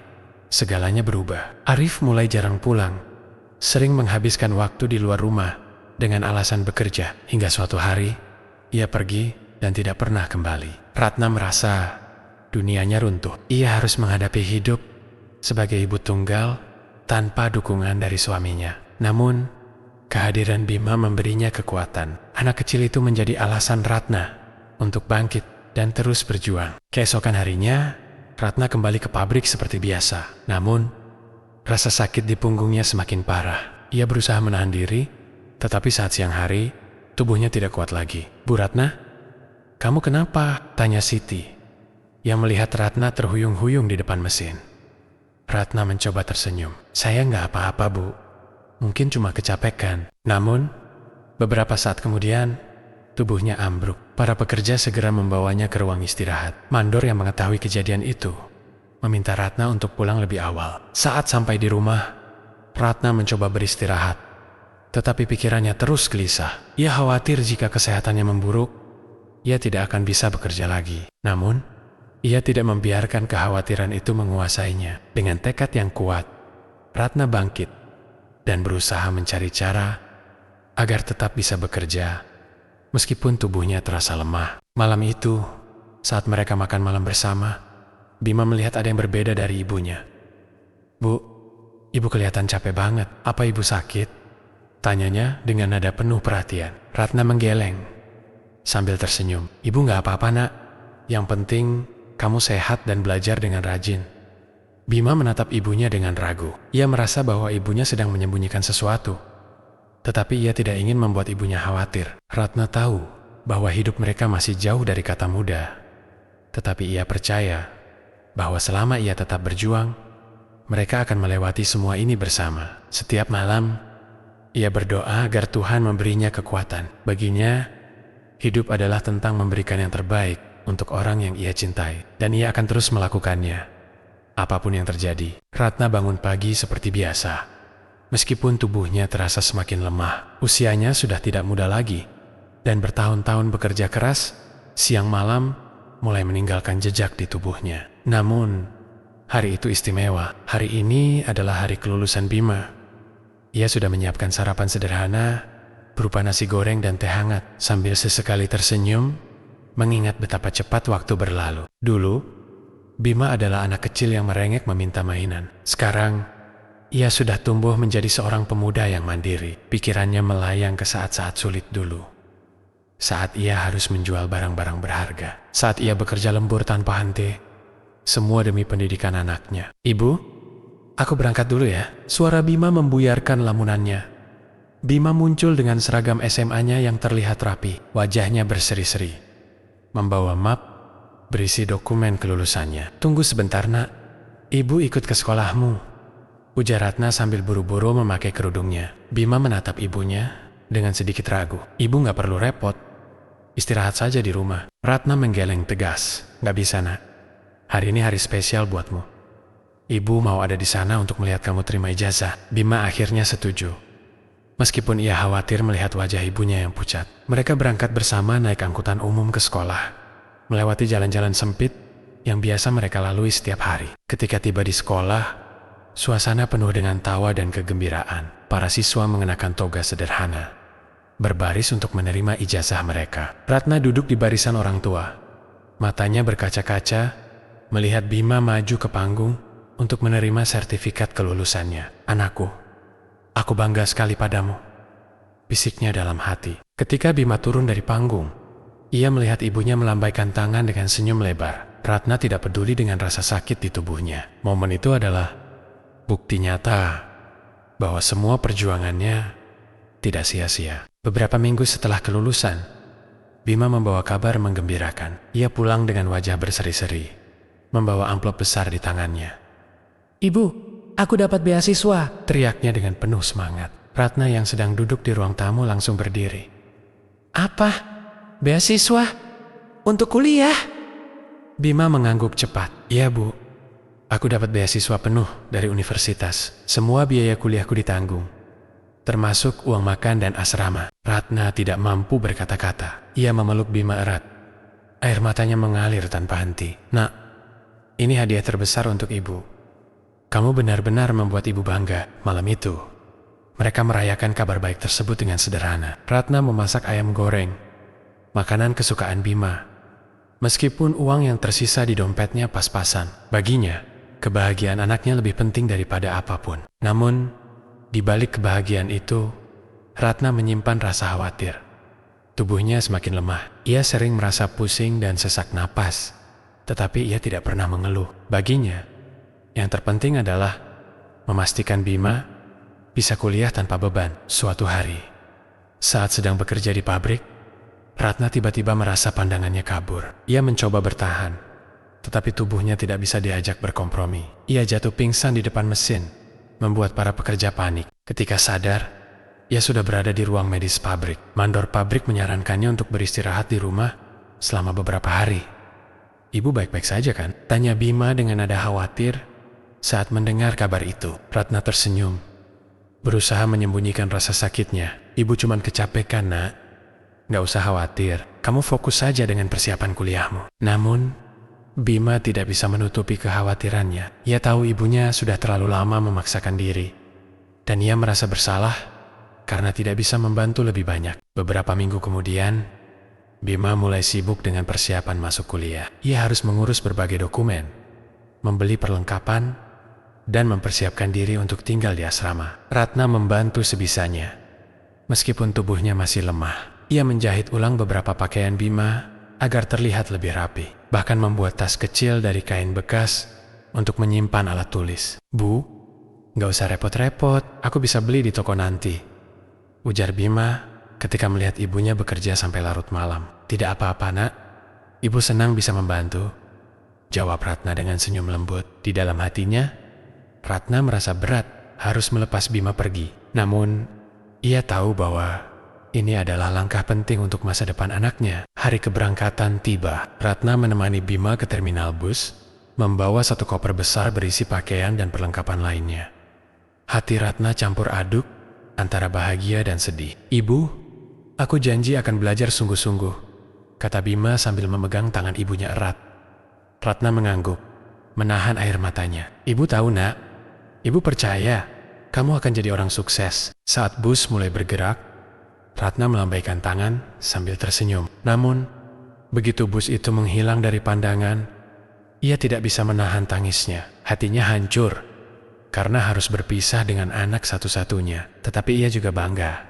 Speaker 1: segalanya berubah. Arif mulai jarang pulang, sering menghabiskan waktu di luar rumah dengan alasan bekerja. Hingga suatu hari, ia pergi dan tidak pernah kembali. Ratna merasa dunianya runtuh. Ia harus menghadapi hidup sebagai ibu tunggal tanpa dukungan dari suaminya. Namun, kehadiran Bima memberinya kekuatan. Anak kecil itu menjadi alasan Ratna untuk bangkit dan terus berjuang. Keesokan harinya, Ratna kembali ke pabrik seperti biasa. Namun, rasa sakit di punggungnya semakin parah. Ia berusaha menahan diri, tetapi saat siang hari, tubuhnya tidak kuat lagi. Bu Ratna, kamu kenapa? Tanya Siti, yang melihat Ratna terhuyung-huyung di depan mesin. Ratna mencoba tersenyum. Saya nggak apa-apa, Bu. Mungkin cuma kecapekan. Namun, beberapa saat kemudian, tubuhnya ambruk. Para pekerja segera membawanya ke ruang istirahat. Mandor yang mengetahui kejadian itu meminta Ratna untuk pulang lebih awal. Saat sampai di rumah, Ratna mencoba beristirahat. Tetapi pikirannya terus gelisah. Ia khawatir jika kesehatannya memburuk, ia tidak akan bisa bekerja lagi. Namun, ia tidak membiarkan kekhawatiran itu menguasainya. Dengan tekad yang kuat, Ratna bangkit dan berusaha mencari cara agar tetap bisa bekerja, meskipun tubuhnya terasa lemah. Malam itu, saat mereka makan malam bersama, Bima melihat ada yang berbeda dari ibunya. Bu, ibu kelihatan capek banget. Apa ibu sakit? Tanyanya dengan nada penuh perhatian. Ratna menggeleng sambil tersenyum. Ibu nggak apa-apa, Nak. Yang penting kamu sehat dan belajar dengan rajin. Bima menatap ibunya dengan ragu. Ia merasa bahwa ibunya sedang menyembunyikan sesuatu. Tetapi ia tidak ingin membuat ibunya khawatir. Ratna tahu bahwa hidup mereka masih jauh dari kata muda. Tetapi ia percaya bahwa selama ia tetap berjuang, mereka akan melewati semua ini bersama. Setiap malam, ia berdoa agar Tuhan memberinya kekuatan. Baginya, hidup adalah tentang memberikan yang terbaik untuk orang yang ia cintai. Dan ia akan terus melakukannya, apapun yang terjadi. Ratna bangun pagi seperti biasa. Meskipun tubuhnya terasa semakin lemah, usianya sudah tidak muda lagi. Dan bertahun-tahun bekerja keras, siang malam mulai meninggalkan jejak di tubuhnya. Namun, hari itu istimewa. Hari ini adalah hari kelulusan Bima. Ia sudah menyiapkan sarapan sederhana berupa nasi goreng dan teh hangat sambil sesekali tersenyum mengingat betapa cepat waktu berlalu. Dulu, Bima adalah anak kecil yang merengek meminta mainan. Sekarang, ia sudah tumbuh menjadi seorang pemuda yang mandiri. Pikirannya melayang ke saat-saat sulit dulu. Saat ia harus menjual barang-barang berharga. Saat ia bekerja lembur tanpa henti. Semua demi pendidikan anaknya. Ibu, aku berangkat dulu ya. Suara Bima membuyarkan lamunannya. Bima muncul dengan seragam SMA-nya yang terlihat rapi. Wajahnya berseri-seri, membawa map berisi dokumen kelulusannya. Tunggu sebentar, Nak. Ibu ikut ke sekolahmu. ujar Ratna sambil buru-buru memakai kerudungnya. Bima menatap ibunya dengan sedikit ragu. Ibu nggak perlu repot. Istirahat saja di rumah. Ratna menggeleng tegas. Nggak bisa, nak. Hari ini hari spesial buatmu. Ibu mau ada di sana untuk melihat kamu terima ijazah. Bima akhirnya setuju. Meskipun ia khawatir melihat wajah ibunya yang pucat. Mereka berangkat bersama naik angkutan umum ke sekolah, melewati jalan-jalan sempit yang biasa mereka lalui setiap hari. Ketika tiba di sekolah, suasana penuh dengan tawa dan kegembiraan. Para siswa mengenakan toga sederhana, berbaris untuk menerima ijazah mereka. Ratna duduk di barisan orang tua. Matanya berkaca-kaca, melihat Bima maju ke panggung untuk menerima sertifikat kelulusannya. Anakku, aku bangga sekali padamu, bisiknya dalam hati. Ketika Bima turun dari panggung, ia melihat ibunya melambaikan tangan dengan senyum lebar. Ratna tidak peduli dengan rasa sakit di tubuhnya. Momen itu adalah bukti nyata bahwa semua perjuangannya tidak sia-sia. Beberapa minggu setelah kelulusan, Bima membawa kabar menggembirakan. Ia pulang dengan wajah berseri-seri, membawa amplop besar di tangannya. "Ibu, aku dapat beasiswa!" teriaknya dengan penuh semangat. Ratna yang sedang duduk di ruang tamu langsung berdiri. "Apa? Beasiswa? Untuk kuliah?" Bima mengangguk cepat. "Iya, Bu. Aku dapat beasiswa penuh dari universitas. Semua biaya kuliahku ditanggung, termasuk uang makan dan asrama." Ratna tidak mampu berkata-kata. Ia memeluk Bima erat. Air matanya mengalir tanpa henti. "Nak, ini hadiah terbesar untuk ibu. Kamu benar-benar membuat ibu bangga." Malam itu, mereka merayakan kabar baik tersebut dengan sederhana. Ratna memasak ayam goreng, makanan kesukaan Bima. Meskipun uang yang tersisa di dompetnya pas-pasan, baginya, kebahagiaan anaknya lebih penting daripada apapun. Namun, di balik kebahagiaan itu, Ratna menyimpan rasa khawatir. Tubuhnya semakin lemah. Ia sering merasa pusing dan sesak napas, tetapi ia tidak pernah mengeluh. Baginya, yang terpenting adalah memastikan Bima bisa kuliah tanpa beban. Suatu hari, saat sedang bekerja di pabrik, Ratna tiba-tiba merasa pandangannya kabur. Ia mencoba bertahan, tetapi tubuhnya tidak bisa diajak berkompromi. Ia jatuh pingsan di depan mesin, membuat para pekerja panik. Ketika sadar, ia sudah berada di ruang medis pabrik. Mandor pabrik menyarankannya untuk beristirahat di rumah selama beberapa hari. "Ibu baik-baik saja kan?" tanya Bima dengan nada khawatir saat mendengar kabar itu. Ratna tersenyum, berusaha menyembunyikan rasa sakitnya. "Ibu cuman kecapekan, nak. Nggak usah khawatir, kamu fokus saja dengan persiapan kuliahmu." Namun, Bima tidak bisa menutupi kekhawatirannya. Ia tahu ibunya sudah terlalu lama memaksakan diri, dan ia merasa bersalah karena tidak bisa membantu lebih banyak. Beberapa minggu kemudian, Bima mulai sibuk dengan persiapan masuk kuliah. Ia harus mengurus berbagai dokumen, membeli perlengkapan, dan mempersiapkan diri untuk tinggal di asrama. Ratna membantu sebisanya. Meskipun tubuhnya masih lemah, ia menjahit ulang beberapa pakaian Bima agar terlihat lebih rapi. Bahkan membuat tas kecil dari kain bekas untuk menyimpan alat tulis. "Bu, nggak usah repot-repot, aku bisa beli di toko nanti," ujar Bima ketika melihat ibunya bekerja sampai larut malam. "Tidak apa-apa, nak. Ibu senang bisa membantu," jawab Ratna dengan senyum lembut. Di dalam hatinya, Ratna merasa berat harus melepas Bima pergi. Namun, ia tahu bahwa ini adalah langkah penting untuk masa depan anaknya. Hari keberangkatan tiba. Ratna menemani Bima ke terminal bus, membawa satu koper besar berisi pakaian dan perlengkapan lainnya. Hati Ratna campur aduk antara bahagia dan sedih. "Ibu, aku janji akan belajar sungguh-sungguh," kata Bima sambil memegang tangan ibunya erat. Ratna mengangguk, menahan air matanya. "Ibu tahu, nak. Ibu percaya kamu akan jadi orang sukses." Saat bus mulai bergerak, Ratna melambaikan tangan sambil tersenyum. Namun, begitu bus itu menghilang dari pandangan, ia tidak bisa menahan tangisnya. Hatinya hancur karena harus berpisah dengan anak satu-satunya. Tetapi ia juga bangga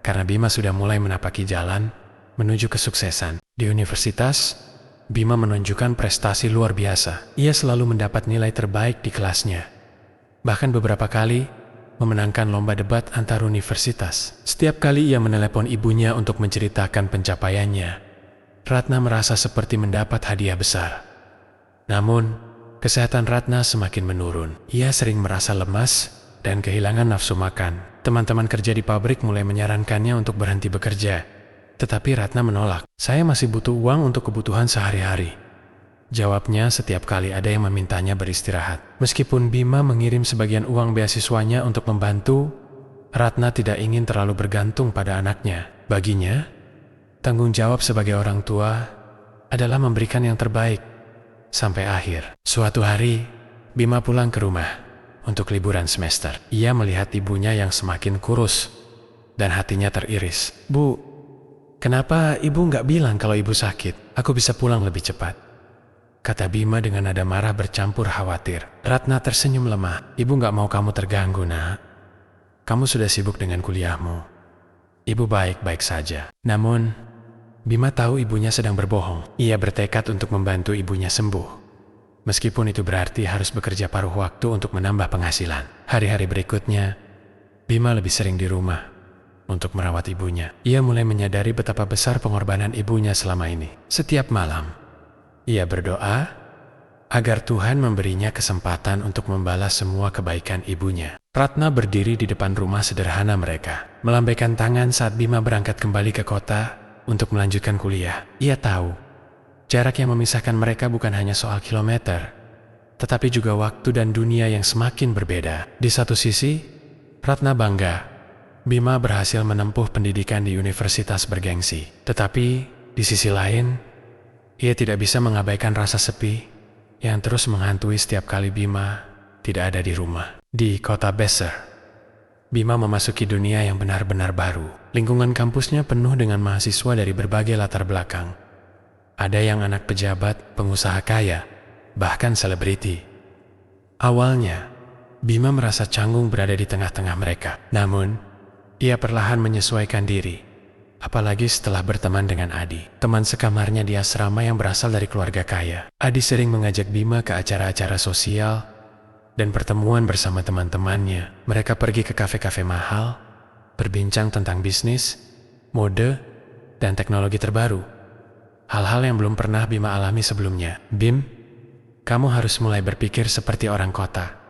Speaker 1: karena Bima sudah mulai menapaki jalan menuju kesuksesan. Di universitas, Bima menunjukkan prestasi luar biasa. Ia selalu mendapat nilai terbaik di kelasnya. Bahkan beberapa kali memenangkan lomba debat antar universitas. Setiap kali ia menelepon ibunya untuk menceritakan pencapaiannya, Ratna merasa seperti mendapat hadiah besar. Namun, kesehatan Ratna semakin menurun. Ia sering merasa lemas dan kehilangan nafsu makan. Teman-teman kerja di pabrik mulai menyarankannya untuk berhenti bekerja. Tetapi Ratna menolak. "Saya masih butuh uang untuk kebutuhan sehari-hari," jawabnya setiap kali ada yang memintanya beristirahat. Meskipun Bima mengirim sebagian uang beasiswanya untuk membantu, Ratna tidak ingin terlalu bergantung pada anaknya. Baginya, tanggung jawab sebagai orang tua adalah memberikan yang terbaik sampai akhir. Suatu hari, Bima pulang ke rumah untuk liburan semester. Ia melihat ibunya yang semakin kurus dan hatinya teriris. "Bu, kenapa ibu nggak bilang kalau ibu sakit? Aku bisa pulang lebih cepat," kata Bima dengan nada marah bercampur khawatir. Ratna tersenyum lemah. "Ibu nggak mau kamu terganggu, nak. Kamu sudah sibuk dengan kuliahmu. Ibu baik-baik saja." Namun, Bima tahu ibunya sedang berbohong. Ia bertekad untuk membantu ibunya sembuh. Meskipun itu berarti harus bekerja paruh waktu untuk menambah penghasilan. Hari-hari berikutnya, Bima lebih sering di rumah untuk merawat ibunya. Ia mulai menyadari betapa besar pengorbanan ibunya selama ini. Setiap malam, ia berdoa agar Tuhan memberinya kesempatan untuk membalas semua kebaikan ibunya. Ratna berdiri di depan rumah sederhana mereka, melambaikan tangan saat Bima berangkat kembali ke kota untuk melanjutkan kuliah. Ia tahu jarak yang memisahkan mereka bukan hanya soal kilometer, tetapi juga waktu dan dunia yang semakin berbeda. Di satu sisi, Ratna bangga Bima berhasil menempuh pendidikan di universitas bergengsi. Tetapi di sisi lain, ia tidak bisa mengabaikan rasa sepi yang terus menghantui setiap kali Bima tidak ada di rumah. Di kota Besser, Bima memasuki dunia yang benar-benar baru. Lingkungan kampusnya penuh dengan mahasiswa dari berbagai latar belakang. Ada yang anak pejabat, pengusaha kaya, bahkan selebriti. Awalnya, Bima merasa canggung berada di tengah-tengah mereka. Namun, ia perlahan menyesuaikan diri. Apalagi setelah berteman dengan Adi, teman sekamarnya di asrama yang berasal dari keluarga kaya. Adi sering mengajak Bima ke acara-acara sosial dan pertemuan bersama teman-temannya. Mereka pergi ke kafe-kafe mahal, berbincang tentang bisnis, mode, dan teknologi terbaru. Hal-hal yang belum pernah Bima alami sebelumnya. "Bim, kamu harus mulai berpikir seperti orang kota,"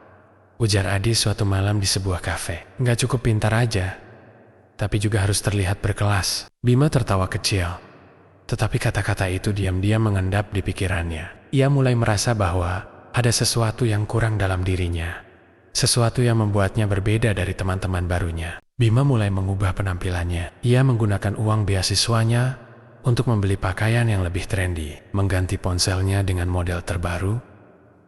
Speaker 1: ujar Adi suatu malam di sebuah kafe. "Nggak cukup pintar aja, tapi juga harus terlihat berkelas." Bima tertawa kecil, tetapi kata-kata itu diam-diam mengendap di pikirannya. Ia mulai merasa bahwa ada sesuatu yang kurang dalam dirinya, sesuatu yang membuatnya berbeda dari teman-teman barunya. Bima mulai mengubah penampilannya. Ia menggunakan uang beasiswanya untuk membeli pakaian yang lebih trendy, mengganti ponselnya dengan model terbaru,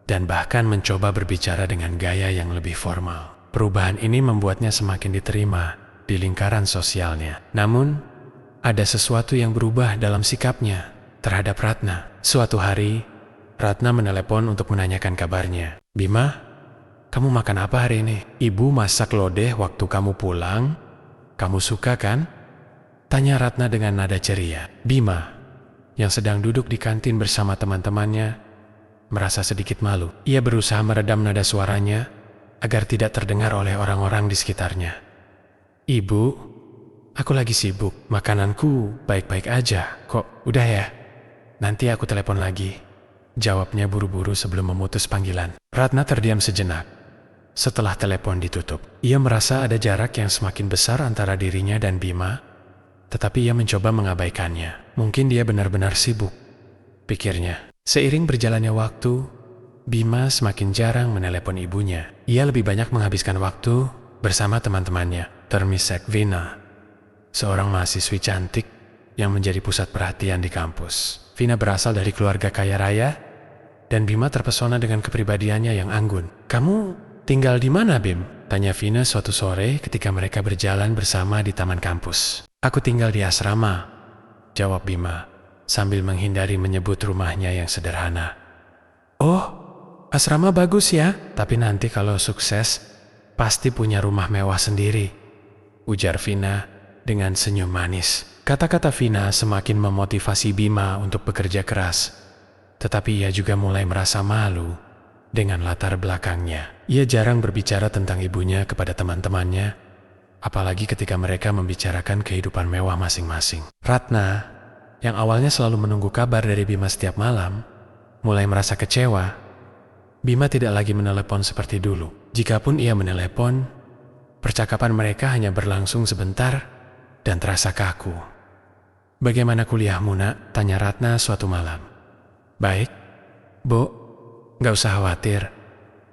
Speaker 1: dan bahkan mencoba berbicara dengan gaya yang lebih formal. Perubahan ini membuatnya semakin diterima di lingkaran sosialnya. Namun, ada sesuatu yang berubah dalam sikapnya terhadap Ratna. Suatu hari, Ratna menelepon untuk menanyakan kabarnya. "Bima, kamu makan apa hari ini? Ibu masak lodeh waktu kamu pulang. Kamu suka kan?" tanya Ratna dengan nada ceria. Bima, yang sedang duduk di kantin bersama teman-temannya, merasa sedikit malu. Ia berusaha meredam nada suaranya agar tidak terdengar oleh orang-orang di sekitarnya. "Ibu, aku lagi sibuk. Makananku baik-baik aja kok. Udah ya, nanti aku telepon lagi," jawabnya buru-buru sebelum memutus panggilan. Ratna terdiam sejenak. Setelah telepon ditutup, ia merasa ada jarak yang semakin besar antara dirinya dan Bima, tetapi ia mencoba mengabaikannya. Mungkin dia benar-benar sibuk, pikirnya. Seiring berjalannya waktu, Bima semakin jarang menelepon ibunya. Ia lebih banyak menghabiskan waktu bersama teman-temannya, termasuk Vina, seorang mahasiswi cantik yang menjadi pusat perhatian di kampus. Vina berasal dari keluarga kaya raya, dan Bima terpesona dengan kepribadiannya yang anggun. "Kamu tinggal di mana, Bim?" tanya Vina suatu sore ketika mereka berjalan bersama di taman kampus. "Aku tinggal di asrama," jawab Bima, sambil menghindari menyebut rumahnya yang sederhana. "Oh, asrama bagus ya, tapi nanti kalau sukses, pasti punya rumah mewah sendiri," ujar Vina dengan senyum manis. Kata-kata Vina semakin memotivasi Bima untuk bekerja keras, tetapi ia juga mulai merasa malu dengan latar belakangnya. Ia jarang berbicara tentang ibunya kepada teman-temannya, apalagi ketika mereka membicarakan kehidupan mewah masing-masing. Ratna, yang awalnya selalu menunggu kabar dari Bima setiap malam, mulai merasa kecewa. Bima tidak lagi menelepon seperti dulu. Jikapun ia menelepon, Percakapan mereka hanya berlangsung sebentar dan terasa kaku. "Bagaimana kuliahmu, Nak?" tanya Ratna suatu malam. "Baik, Bu, nggak usah khawatir,"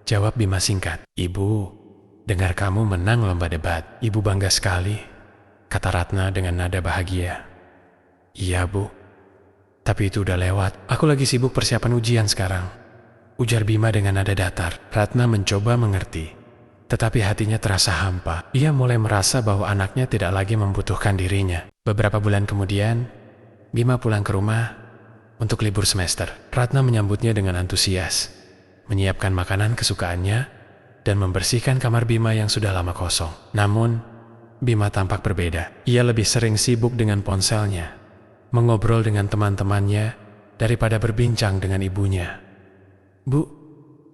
Speaker 1: jawab Bima singkat. "Ibu, dengar kamu menang lomba debat. Ibu bangga sekali," kata Ratna dengan nada bahagia. "Iya, Bu, tapi itu udah lewat. Aku lagi sibuk persiapan ujian sekarang," ujar Bima dengan nada datar. Ratna mencoba mengerti, tetapi hatinya terasa hampa. Ia mulai merasa bahwa anaknya tidak lagi membutuhkan dirinya. Beberapa bulan kemudian, Bima pulang ke rumah untuk libur semester. Ratna menyambutnya dengan antusias, menyiapkan makanan kesukaannya, dan membersihkan kamar Bima yang sudah lama kosong. Namun, Bima tampak berbeda. Ia lebih sering sibuk dengan ponselnya, mengobrol dengan teman-temannya, daripada berbincang dengan ibunya. "Bu,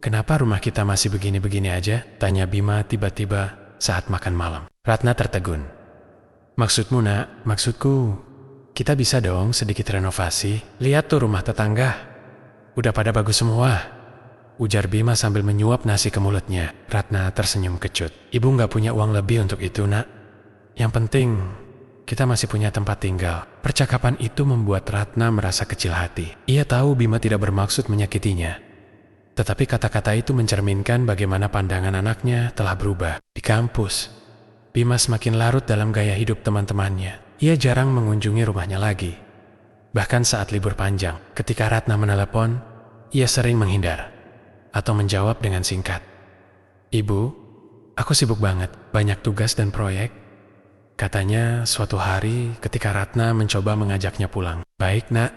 Speaker 1: kenapa rumah kita masih begini-begini aja?" tanya Bima tiba-tiba saat makan malam. Ratna tertegun. "Maksudmu, Nak?" "Maksudku, kita bisa dong sedikit renovasi. Lihat tuh rumah tetangga, udah pada bagus semua," ujar Bima sambil menyuap nasi ke mulutnya. Ratna tersenyum kecut. "Ibu nggak punya uang lebih untuk itu, Nak. Yang penting, kita masih punya tempat tinggal." Percakapan itu membuat Ratna merasa kecil hati. Ia tahu Bima tidak bermaksud menyakitinya, tetapi kata-kata itu mencerminkan bagaimana pandangan anaknya telah berubah. Di kampus, Bima semakin larut dalam gaya hidup teman-temannya. Ia jarang mengunjungi rumahnya lagi. Bahkan saat libur panjang, ketika Ratna menelepon, ia sering menghindar atau menjawab dengan singkat. "Ibu, aku sibuk banget, banyak tugas dan proyek," katanya suatu hari ketika Ratna mencoba mengajaknya pulang. "Baik, Nak,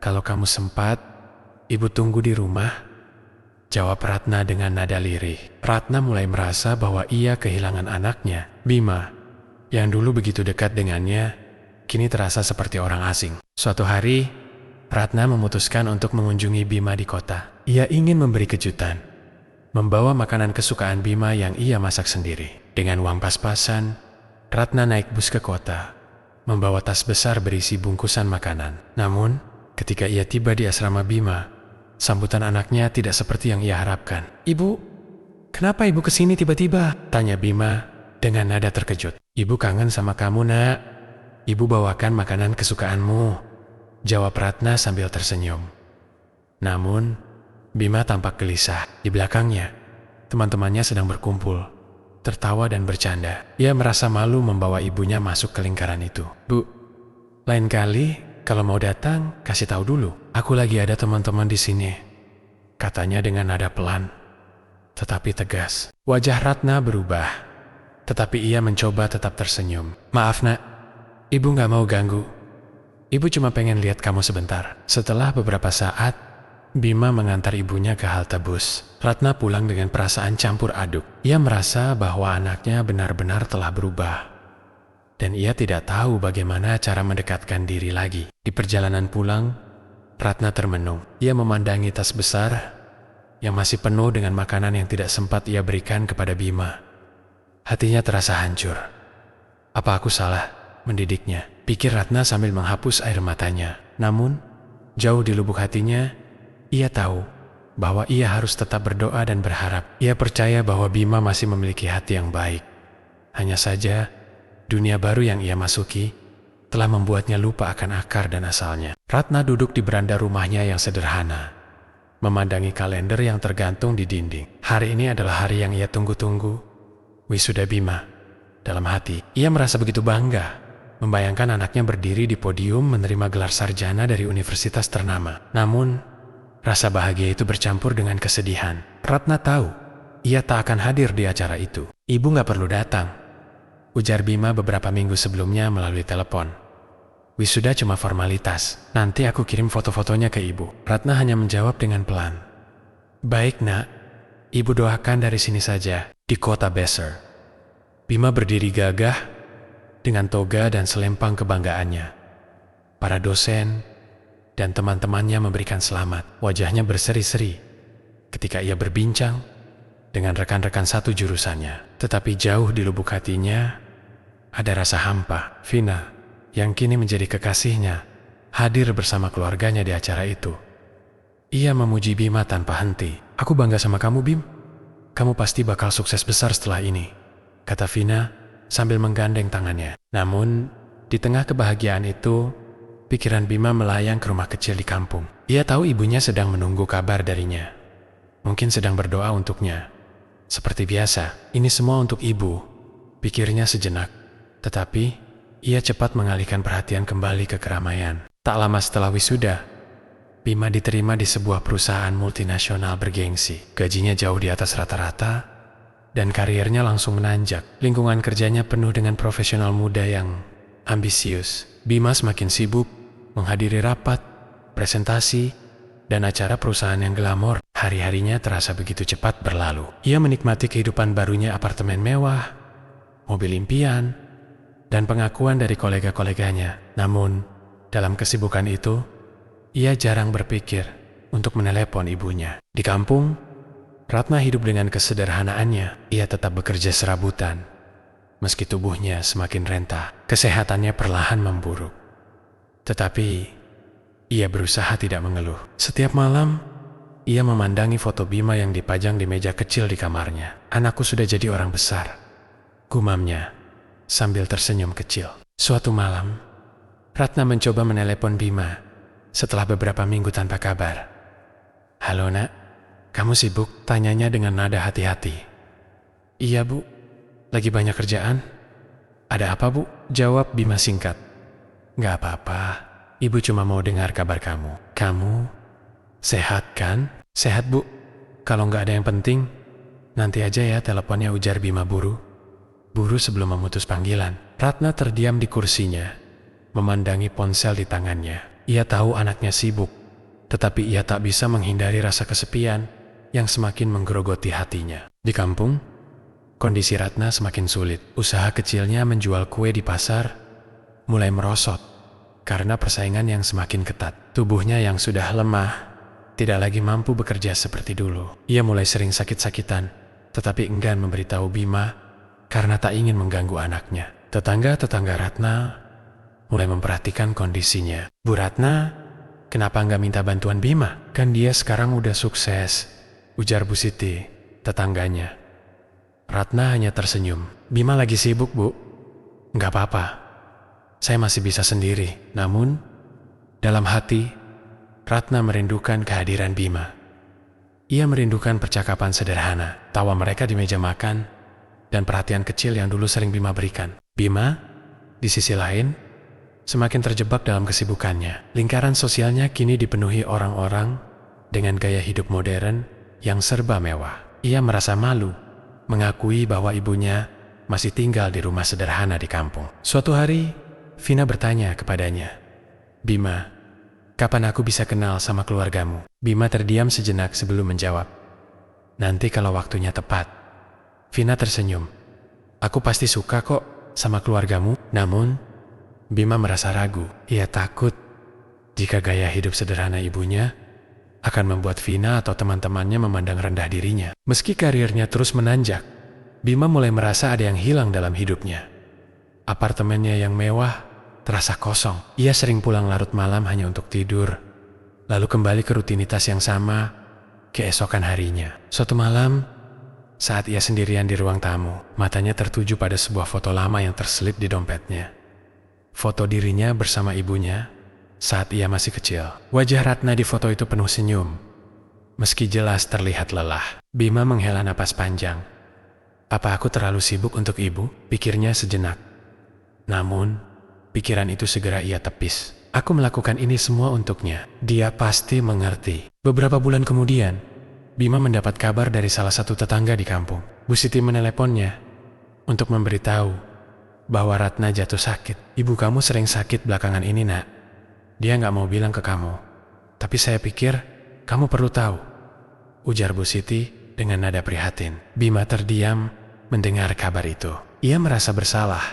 Speaker 1: kalau kamu sempat, Ibu tunggu di rumah," jawab Ratna dengan nada lirih. Ratna mulai merasa bahwa ia kehilangan anaknya. Bima, yang dulu begitu dekat dengannya, kini terasa seperti orang asing. Suatu hari, Ratna memutuskan untuk mengunjungi Bima di kota. Ia ingin memberi kejutan, membawa makanan kesukaan Bima yang ia masak sendiri. Dengan uang pas-pasan, Ratna naik bus ke kota, membawa tas besar berisi bungkusan makanan. Namun, ketika ia tiba di asrama Bima, sambutan anaknya tidak seperti yang ia harapkan. "Ibu, kenapa Ibu kesini tiba-tiba?" tanya Bima dengan nada terkejut. "Ibu kangen sama kamu, Nak. Ibu bawakan makanan kesukaanmu," jawab Ratna sambil tersenyum. Namun, Bima tampak gelisah. Di belakangnya, teman-temannya sedang berkumpul, tertawa dan bercanda. Ia merasa malu membawa ibunya masuk ke lingkaran itu. "Bu, lain kali kalau mau datang, kasih tahu dulu. Aku lagi ada teman-teman di sini," katanya dengan nada pelan, tetapi tegas. Wajah Ratna berubah, tetapi ia mencoba tetap tersenyum. "Maaf, Nak. Ibu nggak mau ganggu. Ibu cuma pengen lihat kamu sebentar." Setelah beberapa saat, Bima mengantar ibunya ke halte bus. Ratna pulang dengan perasaan campur aduk. Ia merasa bahwa anaknya benar-benar telah berubah, dan ia tidak tahu bagaimana cara mendekatkan diri lagi. Di perjalanan pulang, Ratna termenung. Ia memandangi tas besar yang masih penuh dengan makanan yang tidak sempat ia berikan kepada Bima. Hatinya terasa hancur. "Apa aku salah mendidiknya?" pikir Ratna sambil menghapus air matanya. Namun, jauh di lubuk hatinya, ia tahu bahwa ia harus tetap berdoa dan berharap. Ia percaya bahwa Bima masih memiliki hati yang baik. Hanya saja, dunia baru yang ia masuki telah membuatnya lupa akan akar dan asalnya. Ratna duduk di beranda rumahnya yang sederhana, memandangi kalender yang tergantung di dinding. Hari ini adalah hari yang ia tunggu-tunggu, wisuda Bima. Dalam hati, ia merasa begitu bangga membayangkan anaknya berdiri di podium menerima gelar sarjana dari universitas ternama. Namun, rasa bahagia itu bercampur dengan kesedihan. Ratna tahu ia tak akan hadir di acara itu. "Ibu nggak perlu datang," ujar Bima beberapa minggu sebelumnya melalui telepon. "Wisuda cuma formalitas. Nanti aku kirim foto-fotonya ke Ibu." Ratna hanya menjawab dengan pelan. "Baik, Nak. Ibu doakan dari sini saja." Di kota Besser, Bima berdiri gagah dengan toga dan selempang kebanggaannya. Para dosen dan teman-temannya memberikan selamat. Wajahnya berseri-seri ketika ia berbincang dengan rekan-rekan satu jurusannya. Tetapi jauh di lubuk hatinya ada rasa hampa. Vina, yang kini menjadi kekasihnya, hadir bersama keluarganya di acara itu. Ia memuji Bima tanpa henti. "Aku bangga sama kamu, Bim. Kamu pasti bakal sukses besar setelah ini," kata Vina sambil menggandeng tangannya. Namun, di tengah kebahagiaan itu, pikiran Bima melayang ke rumah kecil di kampung. Ia tahu ibunya sedang menunggu kabar darinya. Mungkin sedang berdoa untuknya. Seperti biasa, ini semua untuk ibu, pikirnya sejenak. Tetapi, ia cepat mengalihkan perhatian kembali ke keramaian. Tak lama setelah wisuda, Bima diterima di sebuah perusahaan multinasional bergengsi. Gajinya jauh di atas rata-rata, dan karirnya langsung menanjak. Lingkungan kerjanya penuh dengan profesional muda yang ambisius. Bima semakin sibuk menghadiri rapat, presentasi, dan acara perusahaan yang glamor. Hari-harinya terasa begitu cepat berlalu. Ia menikmati kehidupan barunya, apartemen mewah, mobil impian, dan pengakuan dari kolega-koleganya. Namun, dalam kesibukan itu, ia jarang berpikir untuk menelepon ibunya. Di kampung, Ratna hidup dengan kesederhanaannya. Ia tetap bekerja serabutan. Meski tubuhnya semakin renta, kesehatannya perlahan memburuk. Tetapi, ia berusaha tidak mengeluh. Setiap malam, ia memandangi foto Bima yang dipajang di meja kecil di kamarnya. Anakku sudah jadi orang besar, gumamnya sambil tersenyum kecil. Suatu malam, Ratna mencoba menelepon Bima setelah beberapa minggu tanpa kabar. "Halo nak, kamu sibuk?" tanyanya dengan nada hati-hati. "Iya bu, lagi banyak kerjaan." "Ada apa bu?" jawab Bima singkat. "Gak apa-apa, ibu cuma mau dengar kabar kamu. Kamu sehat kan?" "Sehat bu, kalau gak ada yang penting, nanti aja ya teleponnya," ujar Bima buru sebelum memutus panggilan. Ratna terdiam di kursinya, memandangi ponsel di tangannya. Ia tahu anaknya sibuk, tetapi ia tak bisa menghindari rasa kesepian yang semakin menggerogoti hatinya. Di kampung, kondisi Ratna semakin sulit. Usaha kecilnya menjual kue di pasar mulai merosot karena persaingan yang semakin ketat. Tubuhnya yang sudah lemah tidak lagi mampu bekerja seperti dulu. Ia mulai sering sakit-sakitan, tetapi enggan memberitahu Bima karena tak ingin mengganggu anaknya. Tetangga-tetangga Ratna mulai memperhatikan kondisinya. "Bu Ratna, kenapa nggak minta bantuan Bima? Kan dia sekarang udah sukses," ujar Bu Siti, tetangganya. Ratna hanya tersenyum. "Bima lagi sibuk bu. Nggak apa-apa, saya masih bisa sendiri." Namun, dalam hati, Ratna merindukan kehadiran Bima. Ia merindukan percakapan sederhana, tawa mereka di meja makan, dan perhatian kecil yang dulu sering Bima berikan. Bima, di sisi lain, semakin terjebak dalam kesibukannya. Lingkaran sosialnya kini dipenuhi orang-orang dengan gaya hidup modern yang serba mewah. Ia merasa malu mengakui bahwa ibunya masih tinggal di rumah sederhana di kampung. Suatu hari, Vina bertanya kepadanya, "Bima, kapan aku bisa kenal sama keluargamu?" Bima terdiam sejenak sebelum menjawab, "Nanti kalau waktunya tepat." Vina tersenyum, "Aku pasti suka kok sama keluargamu." Namun, Bima merasa ragu. Ia takut jika gaya hidup sederhana ibunya akan membuat Vina atau teman-temannya memandang rendah dirinya. Meski karirnya terus menanjak, Bima mulai merasa ada yang hilang dalam hidupnya. Apartemennya yang mewah terasa kosong. Ia sering pulang larut malam hanya untuk tidur, lalu kembali ke rutinitas yang sama keesokan harinya. Suatu malam, saat ia sendirian di ruang tamu, matanya tertuju pada sebuah foto lama yang terselip di dompetnya. Foto dirinya bersama ibunya saat ia masih kecil. Wajah Ratna di foto itu penuh senyum, meski jelas terlihat lelah. Bima menghela napas panjang. "Apa aku terlalu sibuk untuk ibu?" pikirnya sejenak. Namun, pikiran itu segera ia tepis. "Aku melakukan ini semua untuknya. Dia pasti mengerti." Beberapa bulan kemudian, Bima mendapat kabar dari salah satu tetangga di kampung. Bu Siti meneleponnya untuk memberitahu bahwa Ratna jatuh sakit. "Ibu kamu sering sakit belakangan ini nak. Dia nggak mau bilang ke kamu, tapi saya pikir kamu perlu tahu," ujar Bu Siti dengan nada prihatin. Bima terdiam mendengar kabar itu. Ia merasa bersalah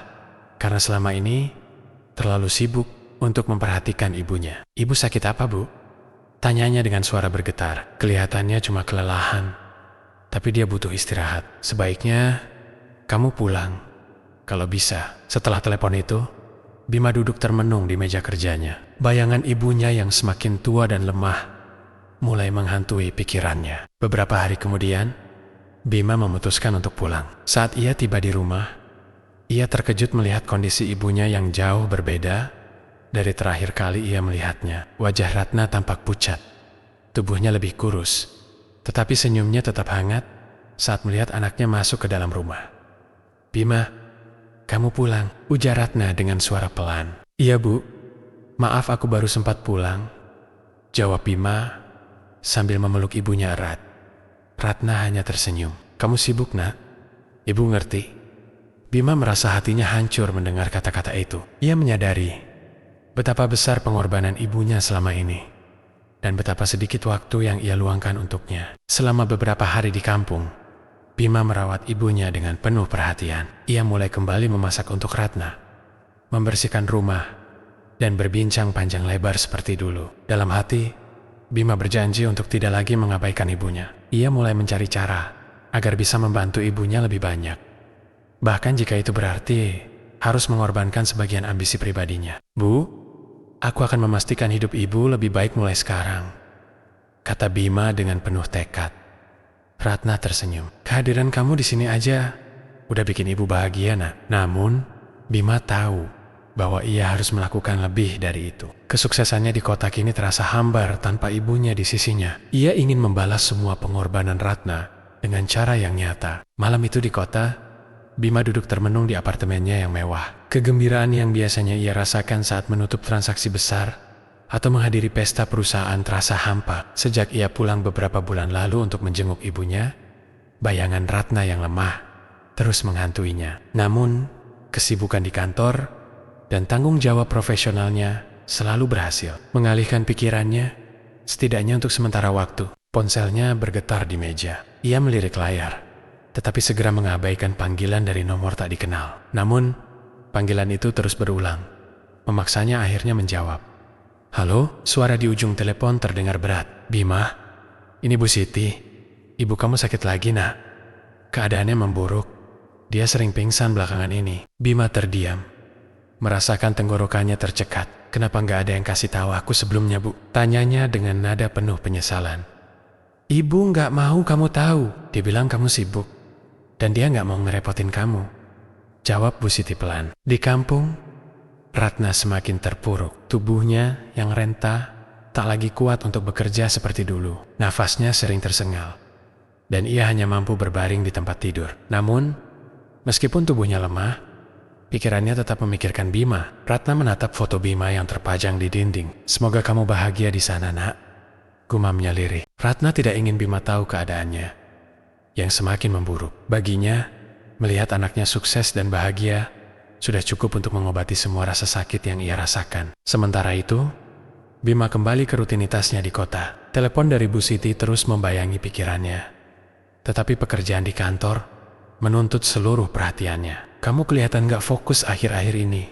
Speaker 1: karena selama ini terlalu sibuk untuk memperhatikan ibunya. "Ibu sakit apa bu?" tanyanya dengan suara bergetar. Kelihatannya cuma kelelahan, tapi dia butuh istirahat. "Sebaiknya kamu pulang kalau bisa." Setelah telepon itu, Bima duduk termenung di meja kerjanya. Bayangan ibunya yang semakin tua dan lemah mulai menghantui pikirannya. Beberapa hari kemudian, Bima memutuskan untuk pulang. Saat ia tiba di rumah, ia terkejut melihat kondisi ibunya yang jauh berbeda dari terakhir kali ia melihatnya. Wajah Ratna tampak pucat, tubuhnya lebih kurus, tetapi senyumnya tetap hangat saat melihat anaknya masuk ke dalam rumah. "Bima, kamu pulang," ujar Ratna dengan suara pelan. "Iya, Bu. Maaf aku baru sempat pulang," jawab Bima sambil memeluk ibunya erat. Ratna hanya tersenyum. "Kamu sibuk, Nak? Ibu ngerti." Bima merasa hatinya hancur mendengar kata-kata itu. Ia menyadari betapa besar pengorbanan ibunya selama ini, dan betapa sedikit waktu yang ia luangkan untuknya. Selama beberapa hari di kampung, Bima merawat ibunya dengan penuh perhatian. Ia mulai kembali memasak untuk Ratna, membersihkan rumah, dan berbincang panjang lebar seperti dulu. Dalam hati, Bima berjanji untuk tidak lagi mengabaikan ibunya. Ia mulai mencari cara agar bisa membantu ibunya lebih banyak. Bahkan jika itu berarti harus mengorbankan sebagian ambisi pribadinya. "Bu, aku akan memastikan hidup ibu lebih baik mulai sekarang," kata Bima dengan penuh tekad. Ratna tersenyum. "Kehadiran kamu di sini aja udah bikin ibu bahagia, Nak." Namun, Bima tahu bahwa ia harus melakukan lebih dari itu. Kesuksesannya di kota kini terasa hambar tanpa ibunya di sisinya. Ia ingin membalas semua pengorbanan Ratna dengan cara yang nyata. Malam itu di kota, Bima duduk termenung di apartemennya yang mewah. Kegembiraan yang biasanya ia rasakan saat menutup transaksi besar atau menghadiri pesta perusahaan terasa hampa. Sejak ia pulang beberapa bulan lalu untuk menjenguk ibunya, bayangan Ratna yang lemah terus menghantuinya. Namun, kesibukan di kantor dan tanggung jawab profesionalnya selalu berhasil mengalihkan pikirannya, setidaknya untuk sementara waktu. Ponselnya bergetar di meja. Ia melirik layar, tetapi segera mengabaikan panggilan dari nomor tak dikenal. Namun, panggilan itu terus berulang. Memaksanya akhirnya menjawab. "Halo?" Suara di ujung telepon terdengar berat. "Bima, ini Bu Siti. Ibu kamu sakit lagi, Nak. Keadaannya memburuk. Dia sering pingsan belakangan ini." Bima terdiam, merasakan tenggorokannya tercekat. "Kenapa nggak ada yang kasih tahu aku sebelumnya, Bu?" tanyanya dengan nada penuh penyesalan. "Ibu nggak mau kamu tahu. Dia bilang kamu sibuk, dan dia nggak mau ngerepotin kamu," jawab Bu Siti pelan. Di kampung, Ratna semakin terpuruk. Tubuhnya yang renta tak lagi kuat untuk bekerja seperti dulu. Nafasnya sering tersengal, dan ia hanya mampu berbaring di tempat tidur. Namun, meskipun tubuhnya lemah, pikirannya tetap memikirkan Bima. Ratna menatap foto Bima yang terpajang di dinding. "Semoga kamu bahagia di sana, Nak," gumamnya lirih. Ratna tidak ingin Bima tahu keadaannya yang semakin memburuk. Baginya, melihat anaknya sukses dan bahagia sudah cukup untuk mengobati semua rasa sakit yang ia rasakan. Sementara itu, Bima kembali ke rutinitasnya di kota. Telepon dari Bu Siti terus membayangi pikirannya. Tetapi pekerjaan di kantor menuntut seluruh perhatiannya. "Kamu kelihatan gak fokus akhir-akhir ini,"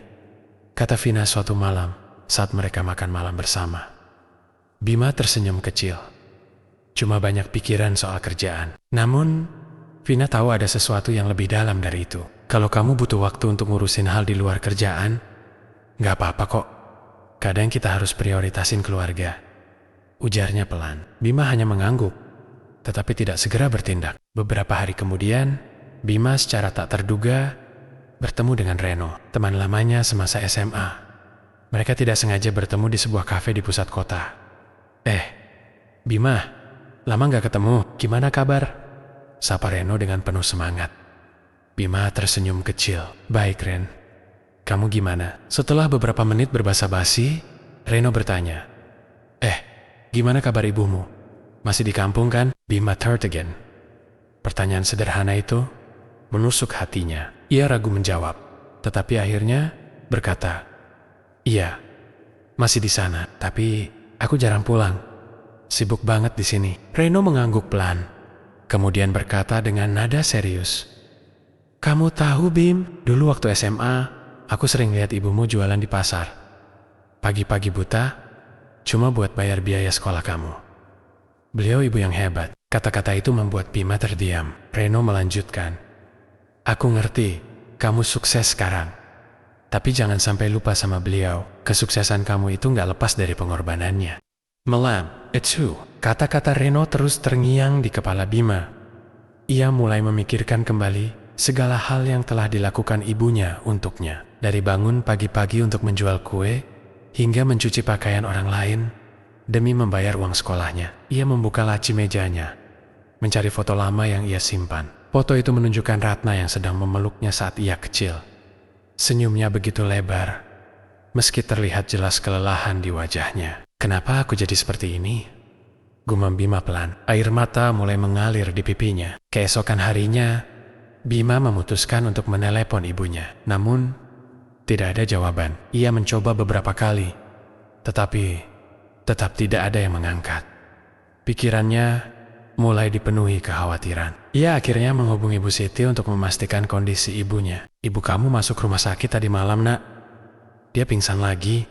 Speaker 1: kata Vina suatu malam saat mereka makan malam bersama. Bima tersenyum kecil. "Cuma banyak pikiran soal kerjaan." Namun, Vina tahu ada sesuatu yang lebih dalam dari itu. "Kalau kamu butuh waktu untuk ngurusin hal di luar kerjaan, gak apa-apa kok. Kadang kita harus prioritasin keluarga," ujarnya pelan. Bima hanya mengangguk, tetapi tidak segera bertindak. Beberapa hari kemudian, Bima secara tak terduga bertemu dengan Reno, teman lamanya semasa SMA. Mereka tidak sengaja bertemu di sebuah kafe di pusat kota. Bima, lama gak ketemu. Gimana kabar?" sapa Reno dengan penuh semangat. Bima tersenyum kecil. "Baik, Ren. Kamu gimana?" Setelah beberapa menit berbasa-basi, Reno bertanya, "Gimana kabar ibumu? Masih di kampung kan?" Bima turned again. Pertanyaan sederhana itu menusuk hatinya. Ia ragu menjawab, tetapi akhirnya berkata, "Iya, masih di sana, tapi aku jarang pulang. Sibuk banget di sini." Reno mengangguk pelan, kemudian berkata dengan nada serius, "Kamu tahu, Bim, dulu waktu SMA, aku sering lihat ibumu jualan di pasar. Pagi-pagi buta, cuma buat bayar biaya sekolah kamu. Beliau ibu yang hebat." Kata-kata itu membuat Bima terdiam. Reno melanjutkan, "Aku ngerti, kamu sukses sekarang. Tapi jangan sampai lupa sama beliau. Kesuksesan kamu itu gak lepas dari pengorbanannya." "Malam, itu," kata-kata Reno terus terngiang di kepala Bima. ia mulai memikirkan kembali segala hal yang telah dilakukan ibunya untuknya. Dari bangun pagi-pagi untuk menjual kue, hingga mencuci pakaian orang lain demi membayar uang sekolahnya. Ia membuka laci mejanya, mencari foto lama yang ia simpan. Foto itu menunjukkan Ratna yang sedang memeluknya saat ia kecil. Senyumnya begitu lebar, meski terlihat jelas kelelahan di wajahnya. "Kenapa aku jadi seperti ini?" gumam Bima pelan. Air mata mulai mengalir di pipinya. Keesokan harinya, Bima memutuskan untuk menelepon ibunya. Namun, tidak ada jawaban. Ia mencoba beberapa kali, tetapi tetap tidak ada yang mengangkat. Pikirannya mulai dipenuhi kekhawatiran. Ia akhirnya menghubungi Bu Siti untuk memastikan kondisi ibunya. "Ibu kamu masuk rumah sakit tadi malam, Nak. Dia pingsan lagi,"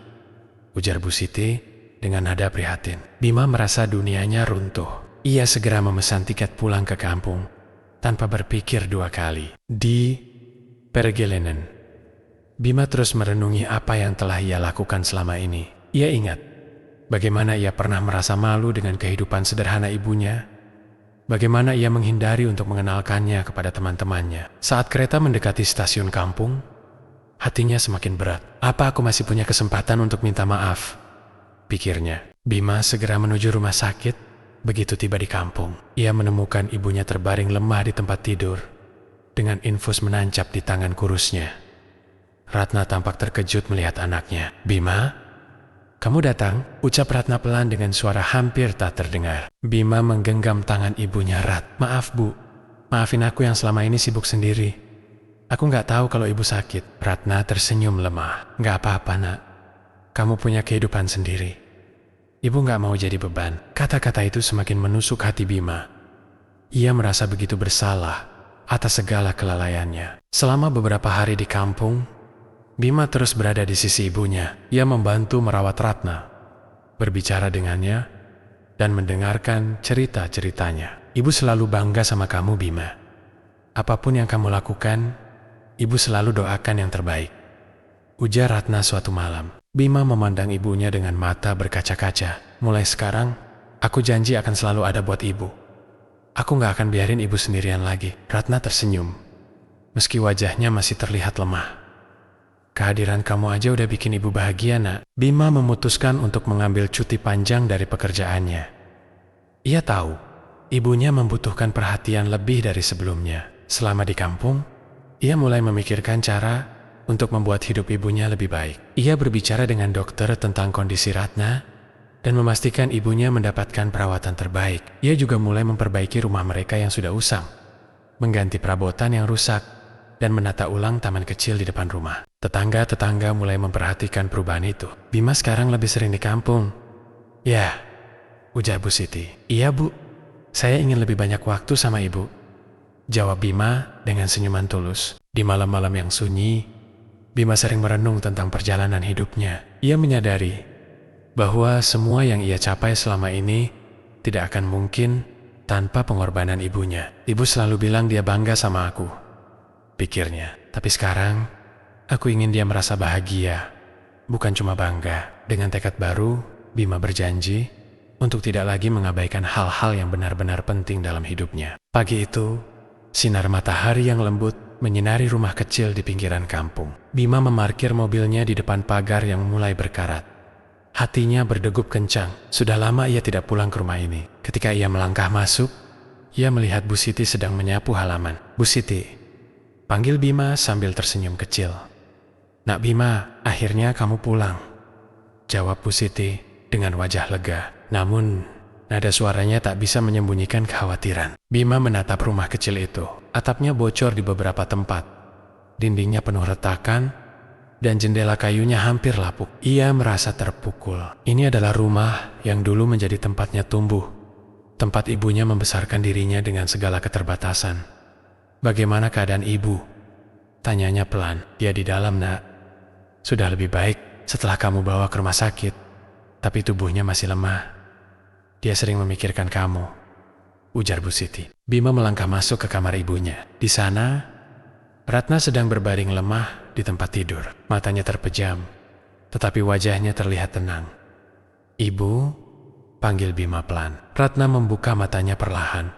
Speaker 1: ujar Bu Siti dengan nada prihatin. Bima merasa dunianya runtuh. Ia segera memesan tiket pulang ke kampung tanpa berpikir dua kali. Di Pergelenen, Bima terus merenungi apa yang telah ia lakukan selama ini. Ia ingat bagaimana ia pernah merasa malu dengan kehidupan sederhana ibunya, bagaimana ia menghindari untuk mengenalkannya kepada teman-temannya. Saat kereta mendekati stasiun kampung, hatinya semakin berat. "Apa aku masih punya kesempatan untuk minta maaf?" pikirnya. Bima segera menuju rumah sakit. Begitu tiba di kampung, ia menemukan ibunya terbaring lemah di tempat tidur, dengan infus menancap di tangan kurusnya. Ratna tampak terkejut melihat anaknya. "Bima, kamu datang?" ucap Ratna pelan dengan suara hampir tak terdengar. Bima menggenggam tangan ibunya erat. "Maaf, Bu. Maafin aku yang selama ini sibuk sendiri. Aku nggak tahu kalau ibu sakit." Ratna tersenyum lemah. "Nggak apa-apa, Nak. Kamu punya kehidupan sendiri. Ibu nggak mau jadi beban." Kata-kata itu semakin menusuk hati Bima. Ia merasa begitu bersalah atas segala kelalaiannya. Selama beberapa hari di kampung, Bima terus berada di sisi ibunya. Ia membantu merawat Ratna, berbicara dengannya, dan mendengarkan cerita-ceritanya. "Ibu selalu bangga sama kamu, Bima. Apapun yang kamu lakukan, ibu selalu doakan yang terbaik," ujar Ratna suatu malam. Bima memandang ibunya dengan mata berkaca-kaca. "Mulai sekarang, aku janji akan selalu ada buat ibu. Aku gak akan biarin ibu sendirian lagi." Ratna tersenyum, meski wajahnya masih terlihat lemah. "Kehadiran kamu aja udah bikin ibu bahagia, Nak." Bima memutuskan untuk mengambil cuti panjang dari pekerjaannya. Ia tahu, ibunya membutuhkan perhatian lebih dari sebelumnya. Selama di kampung, ia mulai memikirkan cara untuk membuat hidup ibunya lebih baik. Ia berbicara dengan dokter tentang kondisi Ratna dan memastikan ibunya mendapatkan perawatan terbaik. Ia juga mulai memperbaiki rumah mereka yang sudah usang, mengganti perabotan yang rusak, dan menata ulang taman kecil di depan rumah. Tetangga-tetangga mulai memperhatikan perubahan itu. "Bima sekarang lebih sering di kampung." "Ya," ujar Bu Siti. "Iya, Bu. Saya ingin lebih banyak waktu sama ibu," jawab Bima dengan senyuman tulus. Di malam-malam yang sunyi, Bima sering merenung tentang perjalanan hidupnya. Ia menyadari bahwa semua yang ia capai selama ini tidak akan mungkin tanpa pengorbanan ibunya. "Ibu selalu bilang dia bangga sama aku," pikirnya. "Tapi sekarang, aku ingin dia merasa bahagia, bukan cuma bangga." Dengan tekad baru, Bima berjanji untuk tidak lagi mengabaikan hal-hal yang benar-benar penting dalam hidupnya. Pagi itu, sinar matahari yang lembut menyinari rumah kecil di pinggiran kampung. Bima memarkir mobilnya di depan pagar yang mulai berkarat. Hatinya berdegup kencang. Sudah lama ia tidak pulang ke rumah ini. Ketika ia melangkah masuk, ia melihat Bu Siti sedang menyapu halaman. "Bu Siti," panggil Bima sambil tersenyum kecil. "Nak Bima, akhirnya kamu pulang," jawab Bu Siti dengan wajah lega. Namun, nada suaranya tak bisa menyembunyikan kekhawatiran. Bima menatap rumah kecil itu. Atapnya bocor di beberapa tempat. Dindingnya penuh retakan, dan jendela kayunya hampir lapuk. Ia merasa terpukul. Ini adalah rumah yang dulu menjadi tempatnya tumbuh. Tempat ibunya membesarkan dirinya dengan segala keterbatasan. "Bagaimana keadaan ibu?" tanyanya pelan. "Dia di dalam, Nak. Sudah lebih baik setelah kamu bawa ke rumah sakit, tapi tubuhnya masih lemah. Dia sering memikirkan kamu," ujar Bu Siti. Bima melangkah masuk ke kamar ibunya. Di sana, Ratna sedang berbaring lemah di tempat tidur. Matanya terpejam, tetapi wajahnya terlihat tenang. "Ibu," panggil Bima pelan. Ratna membuka matanya perlahan.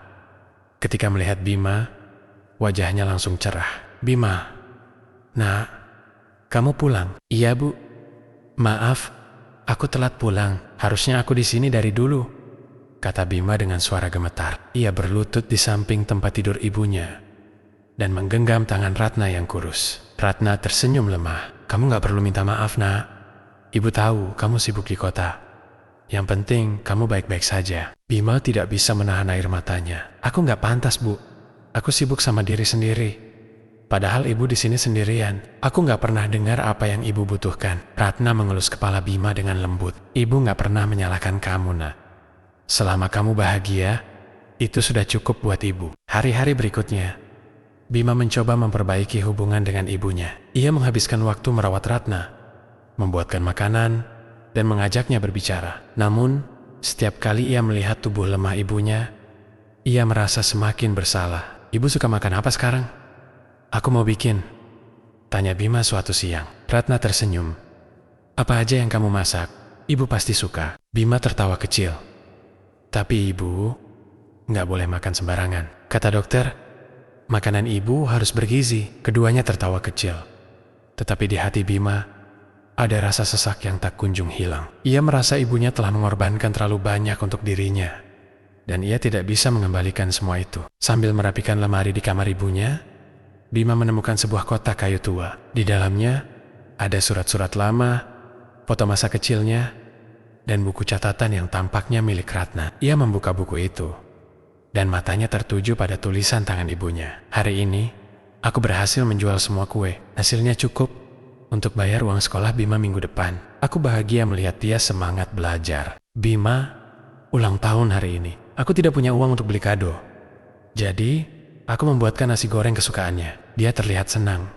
Speaker 1: Ketika melihat Bima, wajahnya langsung cerah. "Bima, nak, kamu pulang?" "Iya, Bu. Maaf, aku telat pulang. Harusnya aku di sini dari dulu," kata Bima dengan suara gemetar. Ia berlutut di samping tempat tidur ibunya dan menggenggam tangan Ratna yang kurus. Ratna tersenyum lemah. "Kamu gak perlu minta maaf, nak. Ibu tahu kamu sibuk di kota. Yang penting kamu baik-baik saja." Bima tidak bisa menahan air matanya. "Aku gak pantas, Bu. Aku sibuk sama diri sendiri. Padahal ibu di sini sendirian. Aku gak pernah dengar apa yang ibu butuhkan." Ratna mengelus kepala Bima dengan lembut. "Ibu gak pernah menyalahkan kamu, nak. Selama kamu bahagia, itu sudah cukup buat ibu." Hari-hari berikutnya, Bima mencoba memperbaiki hubungan dengan ibunya. Ia menghabiskan waktu merawat Ratna, membuatkan makanan, dan mengajaknya berbicara. Namun, setiap kali ia melihat tubuh lemah ibunya, ia merasa semakin bersalah. "Ibu suka makan apa sekarang?" "Aku mau bikin," tanya Bima suatu siang. Ratna tersenyum. "Apa aja yang kamu masak, ibu pasti suka." Bima tertawa kecil. "Tapi ibu nggak boleh makan sembarangan. Kata dokter, makanan ibu harus bergizi." Keduanya tertawa kecil. Tetapi di hati Bima, ada rasa sesak yang tak kunjung hilang. Ia merasa ibunya telah mengorbankan terlalu banyak untuk dirinya, dan ia tidak bisa mengembalikan semua itu. Sambil merapikan lemari di kamar ibunya, Bima menemukan sebuah kotak kayu tua. Di dalamnya ada surat-surat lama, foto masa kecilnya, dan buku catatan yang tampaknya milik Ratna. Ia membuka buku itu, dan matanya tertuju pada tulisan tangan ibunya. "Hari ini, aku berhasil menjual semua kue. Hasilnya cukup untuk bayar uang sekolah Bima minggu depan. Aku bahagia melihat dia semangat belajar. Bima ulang tahun hari ini. Aku tidak punya uang untuk beli kado. Jadi, aku membuatkan nasi goreng kesukaannya. Dia terlihat senang.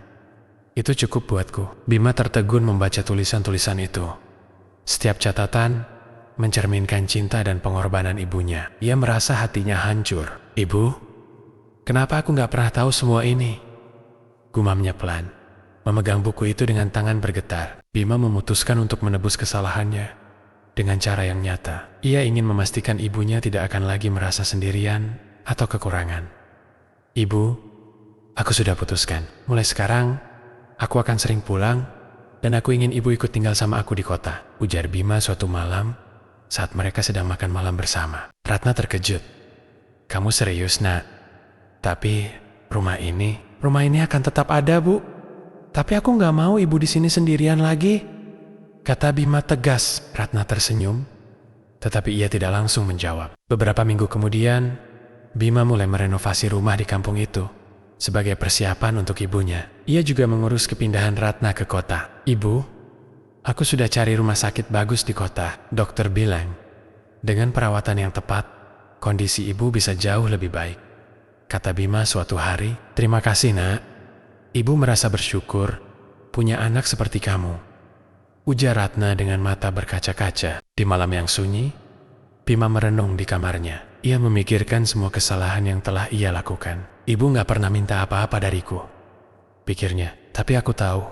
Speaker 1: Itu cukup buatku." Bima tertegun membaca tulisan-tulisan itu. Setiap catatan mencerminkan cinta dan pengorbanan ibunya. Ia merasa hatinya hancur. "Ibu, kenapa aku gak pernah tahu semua ini?" gumamnya pelan, memegang buku itu dengan tangan bergetar. Bima memutuskan untuk menebus kesalahannya dengan cara yang nyata. Ia ingin memastikan ibunya tidak akan lagi merasa sendirian atau kekurangan. "Ibu, aku sudah putuskan. Mulai sekarang, aku akan sering pulang, dan aku ingin ibu ikut tinggal sama aku di kota," ujar Bima suatu malam saat mereka sedang makan malam bersama. Ratna terkejut. "Kamu serius, nak? Tapi rumah ini akan tetap ada, Bu. Tapi aku nggak mau ibu di sini sendirian lagi," kata Bima tegas. Ratna tersenyum, tetapi ia tidak langsung menjawab. Beberapa minggu kemudian, Bima mulai merenovasi rumah di kampung itu sebagai persiapan untuk ibunya. Ia juga mengurus kepindahan Ratna ke kota. "Ibu, aku sudah cari rumah sakit bagus di kota. Dokter bilang, dengan perawatan yang tepat, kondisi ibu bisa jauh lebih baik," kata Bima suatu hari. "Terima kasih, nak. Ibu merasa bersyukur punya anak seperti kamu," ujar Ratna dengan mata berkaca-kaca. Di malam yang sunyi, Bima merenung di kamarnya. Ia memikirkan semua kesalahan yang telah ia lakukan. "Ibu gak pernah minta apa-apa dariku," pikirnya. "Tapi aku tahu,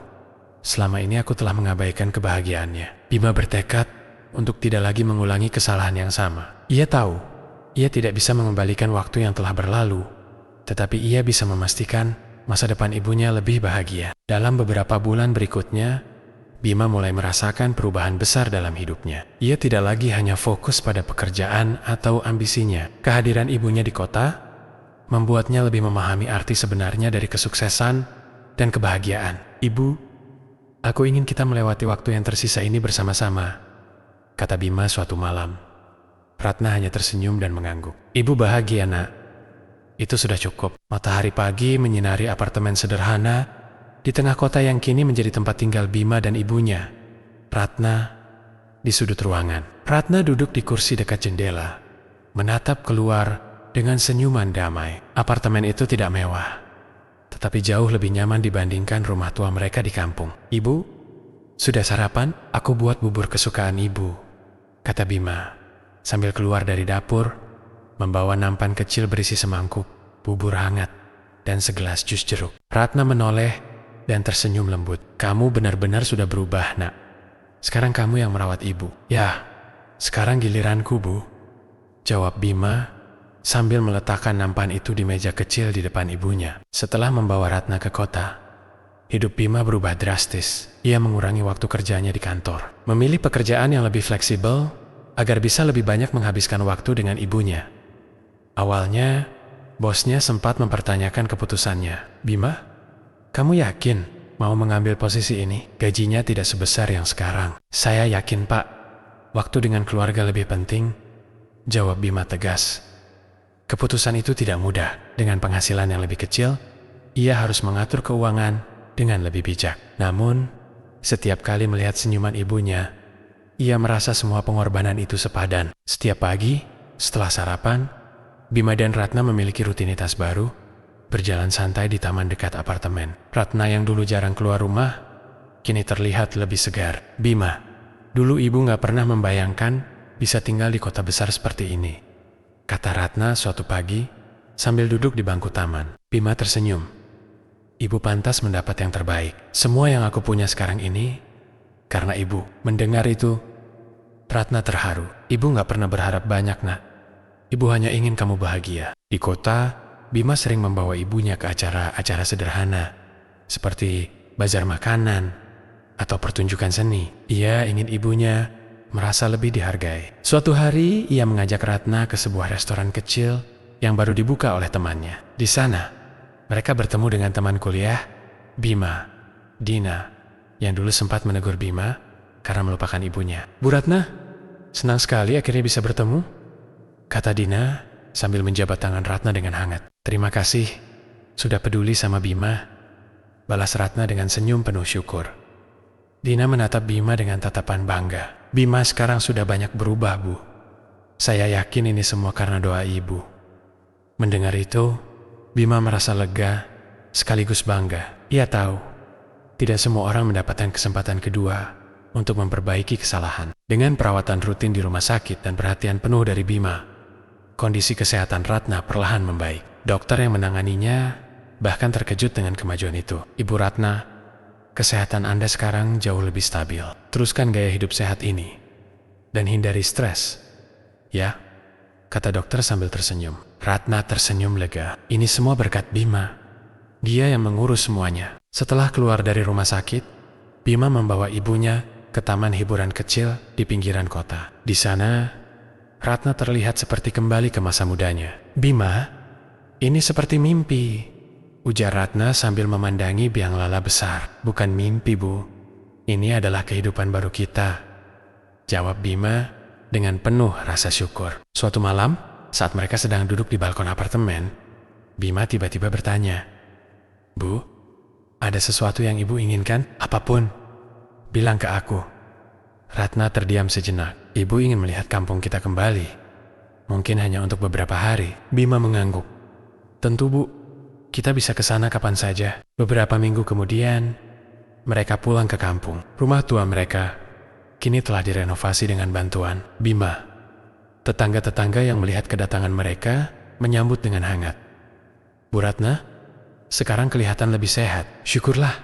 Speaker 1: selama ini aku telah mengabaikan kebahagiaannya." Bima bertekad untuk tidak lagi mengulangi kesalahan yang sama. Ia tahu, ia tidak bisa mengembalikan waktu yang telah berlalu, tetapi ia bisa memastikan masa depan ibunya lebih bahagia. Dalam beberapa bulan berikutnya, Bima mulai merasakan perubahan besar dalam hidupnya. Ia tidak lagi hanya fokus pada pekerjaan atau ambisinya. Kehadiran ibunya di kota membuatnya lebih memahami arti sebenarnya dari kesuksesan dan kebahagiaan. "Ibu, aku ingin kita melewati waktu yang tersisa ini bersama-sama," kata Bima suatu malam. Ratna hanya tersenyum dan mengangguk. "Ibu bahagia, nak. Itu sudah cukup." Matahari pagi menyinari apartemen sederhana di tengah kota yang kini menjadi tempat tinggal Bima dan ibunya. Ratna di sudut ruangan. Ratna duduk di kursi dekat jendela, menatap keluar dengan senyuman damai. Apartemen itu tidak mewah, tetapi jauh lebih nyaman dibandingkan rumah tua mereka di kampung. "Ibu, sudah sarapan? Aku buat bubur kesukaan ibu," kata Bima sambil keluar dari dapur, membawa nampan kecil berisi semangkuk bubur hangat dan segelas jus jeruk. Ratna menoleh dan tersenyum lembut. "Kamu benar-benar sudah berubah, nak. Sekarang kamu yang merawat ibu." "Ya, sekarang giliranku, Bu," jawab Bima sambil meletakkan nampan itu di meja kecil di depan ibunya. Setelah membawa Ratna ke kota, hidup Bima berubah drastis. Ia mengurangi waktu kerjanya di kantor, memilih pekerjaan yang lebih fleksibel agar bisa lebih banyak menghabiskan waktu dengan ibunya. Awalnya, bosnya sempat mempertanyakan keputusannya. "Bima, kamu yakin mau mengambil posisi ini? Gajinya tidak sebesar yang sekarang." "Saya yakin, Pak. Waktu dengan keluarga lebih penting," jawab Bima tegas. Keputusan itu tidak mudah. Dengan penghasilan yang lebih kecil, ia harus mengatur keuangan dengan lebih bijak. Namun, setiap kali melihat senyuman ibunya, ia merasa semua pengorbanan itu sepadan. Setiap pagi, setelah sarapan, Bima dan Ratna memiliki rutinitas baru, berjalan santai di taman dekat apartemen. Ratna yang dulu jarang keluar rumah, kini terlihat lebih segar. "Bima, dulu ibu gak pernah membayangkan bisa tinggal di kota besar seperti ini," kata Ratna suatu pagi sambil duduk di bangku taman. Bima tersenyum. "Ibu pantas mendapat yang terbaik. Semua yang aku punya sekarang ini karena ibu." Mendengar itu, Ratna terharu. "Ibu gak pernah berharap banyak, Nak. Ibu hanya ingin kamu bahagia." Di kota, Bima sering membawa ibunya ke acara-acara sederhana, seperti bazar makanan atau pertunjukan seni. Ia ingin ibunya merasa lebih dihargai. Suatu hari, ia mengajak Ratna ke sebuah restoran kecil yang baru dibuka oleh temannya. Di sana, mereka bertemu dengan teman kuliah, Bima, Dina, yang dulu sempat menegur Bima karena melupakan ibunya. "Bu Ratna, senang sekali akhirnya bisa bertemu," kata Dina sambil menjabat tangan Ratna dengan hangat. "Terima kasih sudah peduli sama Bima," balas Ratna dengan senyum penuh syukur. Dina menatap Bima dengan tatapan bangga. "Bima sekarang sudah banyak berubah, Bu. Saya yakin ini semua karena doa ibu." Mendengar itu, Bima merasa lega sekaligus bangga. Ia tahu tidak semua orang mendapatkan kesempatan kedua untuk memperbaiki kesalahan. Dengan perawatan rutin di rumah sakit dan perhatian penuh dari Bima, kondisi kesehatan Ratna perlahan membaik. Dokter yang menanganinya bahkan terkejut dengan kemajuan itu. "Ibu Ratna, kesehatan Anda sekarang jauh lebih stabil. Teruskan gaya hidup sehat ini dan hindari stres, ya," kata dokter sambil tersenyum. Ratna tersenyum lega. Ini semua berkat Bima. Dia yang mengurus semuanya. Setelah keluar dari rumah sakit, Bima membawa ibunya ke taman hiburan kecil di pinggiran kota. Di sana, Ratna terlihat seperti kembali ke masa mudanya. "Bima, ini seperti mimpi," ujar Ratna sambil memandangi biang lala besar. "Bukan mimpi, Bu. Ini adalah kehidupan baru kita," jawab Bima dengan penuh rasa syukur. Suatu malam, saat mereka sedang duduk di balkon apartemen, Bima tiba-tiba bertanya, "Bu, ada sesuatu yang ibu inginkan? Apapun, bilang ke aku." Ratna terdiam sejenak. "Ibu ingin melihat kampung kita kembali. Mungkin hanya untuk beberapa hari." Bima mengangguk. "Tentu, Bu. Kita bisa ke sana kapan saja." Beberapa minggu kemudian, mereka pulang ke kampung. Rumah tua mereka kini telah direnovasi dengan bantuan Bima. Tetangga-tetangga yang melihat kedatangan mereka menyambut dengan hangat. "Bu Ratna, sekarang kelihatan lebih sehat." "Syukurlah,"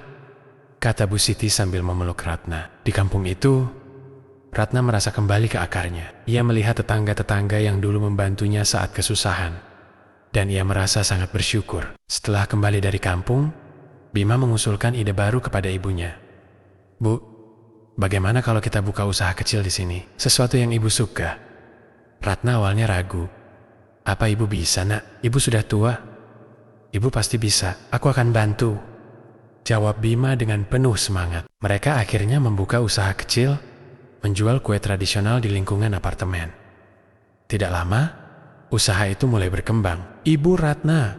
Speaker 1: kata Bu Siti sambil memeluk Ratna. Di kampung itu, Ratna merasa kembali ke akarnya. Ia melihat tetangga-tetangga yang dulu membantunya saat kesusahan, dan ia merasa sangat bersyukur. Setelah kembali dari kampung, Bima mengusulkan ide baru kepada ibunya. "Bu, bagaimana kalau kita buka usaha kecil di sini? Sesuatu yang ibu suka." Ratna awalnya ragu. "Apa ibu bisa, Nak? Ibu sudah tua." "Ibu pasti bisa. Aku akan bantu," jawab Bima dengan penuh semangat. Mereka akhirnya membuka usaha kecil, menjual kue tradisional di lingkungan apartemen. Tidak lama, usaha itu mulai berkembang. "Ibu Ratna,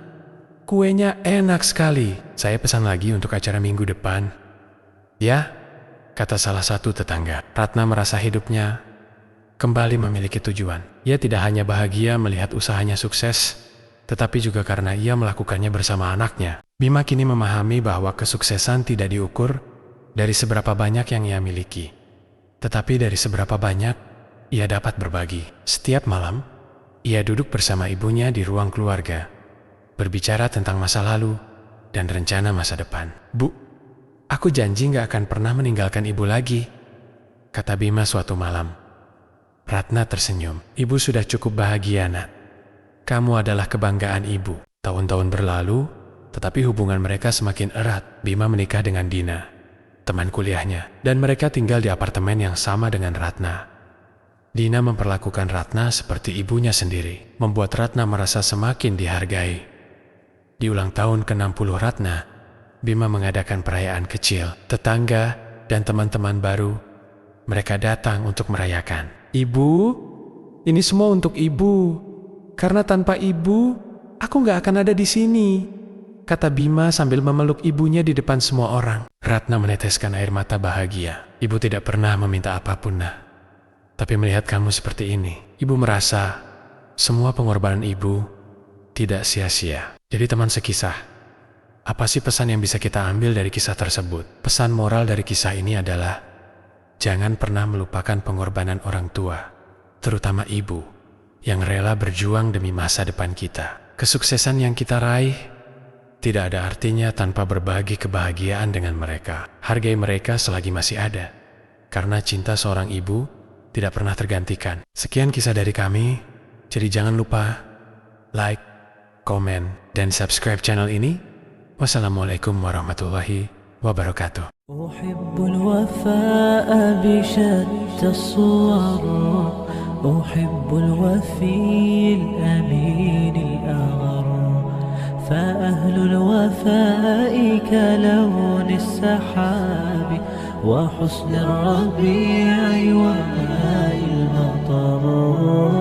Speaker 1: kuenya enak sekali. Saya pesan lagi untuk acara minggu depan." "Ya," kata salah satu tetangga. Ratna merasa hidupnya kembali memiliki tujuan. Ia tidak hanya bahagia melihat usahanya sukses, tetapi juga karena ia melakukannya bersama anaknya. Bima kini memahami bahwa kesuksesan tidak diukur dari seberapa banyak yang ia miliki, tetapi dari seberapa banyak ia dapat berbagi. Setiap malam, ia duduk bersama ibunya di ruang keluarga, berbicara tentang masa lalu dan rencana masa depan. "Bu, aku janji gak akan pernah meninggalkan ibu lagi," kata Bima suatu malam. Ratna tersenyum. "Ibu sudah cukup bahagia, Nak," Kamu adalah kebanggaan ibu. Tahun-tahun berlalu, tetapi hubungan mereka semakin erat. Bima menikah dengan Dina, teman kuliahnya, dan mereka tinggal di apartemen yang sama dengan Ratna. Dina memperlakukan Ratna seperti ibunya sendiri, membuat Ratna merasa semakin dihargai. Di ulang tahun ke-60 Ratna, Bima mengadakan perayaan kecil. Tetangga dan teman-teman baru, mereka datang untuk merayakan. Ibu, ini semua untuk ibu. Karena tanpa ibu, aku gak akan ada di sini, kata Bima sambil memeluk ibunya di depan semua orang. Ratna meneteskan air mata bahagia. Ibu tidak pernah meminta apapun, Nah. Tapi melihat kamu seperti ini, ibu merasa semua pengorbanan ibu tidak sia-sia. Jadi teman sekisah, apa sih pesan yang bisa kita ambil dari kisah tersebut? Pesan moral dari kisah ini adalah, jangan pernah melupakan pengorbanan orang tua, terutama ibu, yang rela berjuang demi masa depan kita. Kesuksesan yang kita raih tidak ada artinya tanpa berbagi kebahagiaan dengan mereka. Hargai mereka selagi masih ada, karena cinta seorang ibu tidak pernah tergantikan. Sekian kisah dari kami, jadi jangan lupa like, komen, dan subscribe channel ini. Wassalamualaikum warahmatullahi wabarakatuh.
Speaker 2: أحب الوفاء بشتى الصور، أحب الوفي الأمين الأغر، فأهل الوفاء كلون السحاب وحسن الربيع وماء المطر.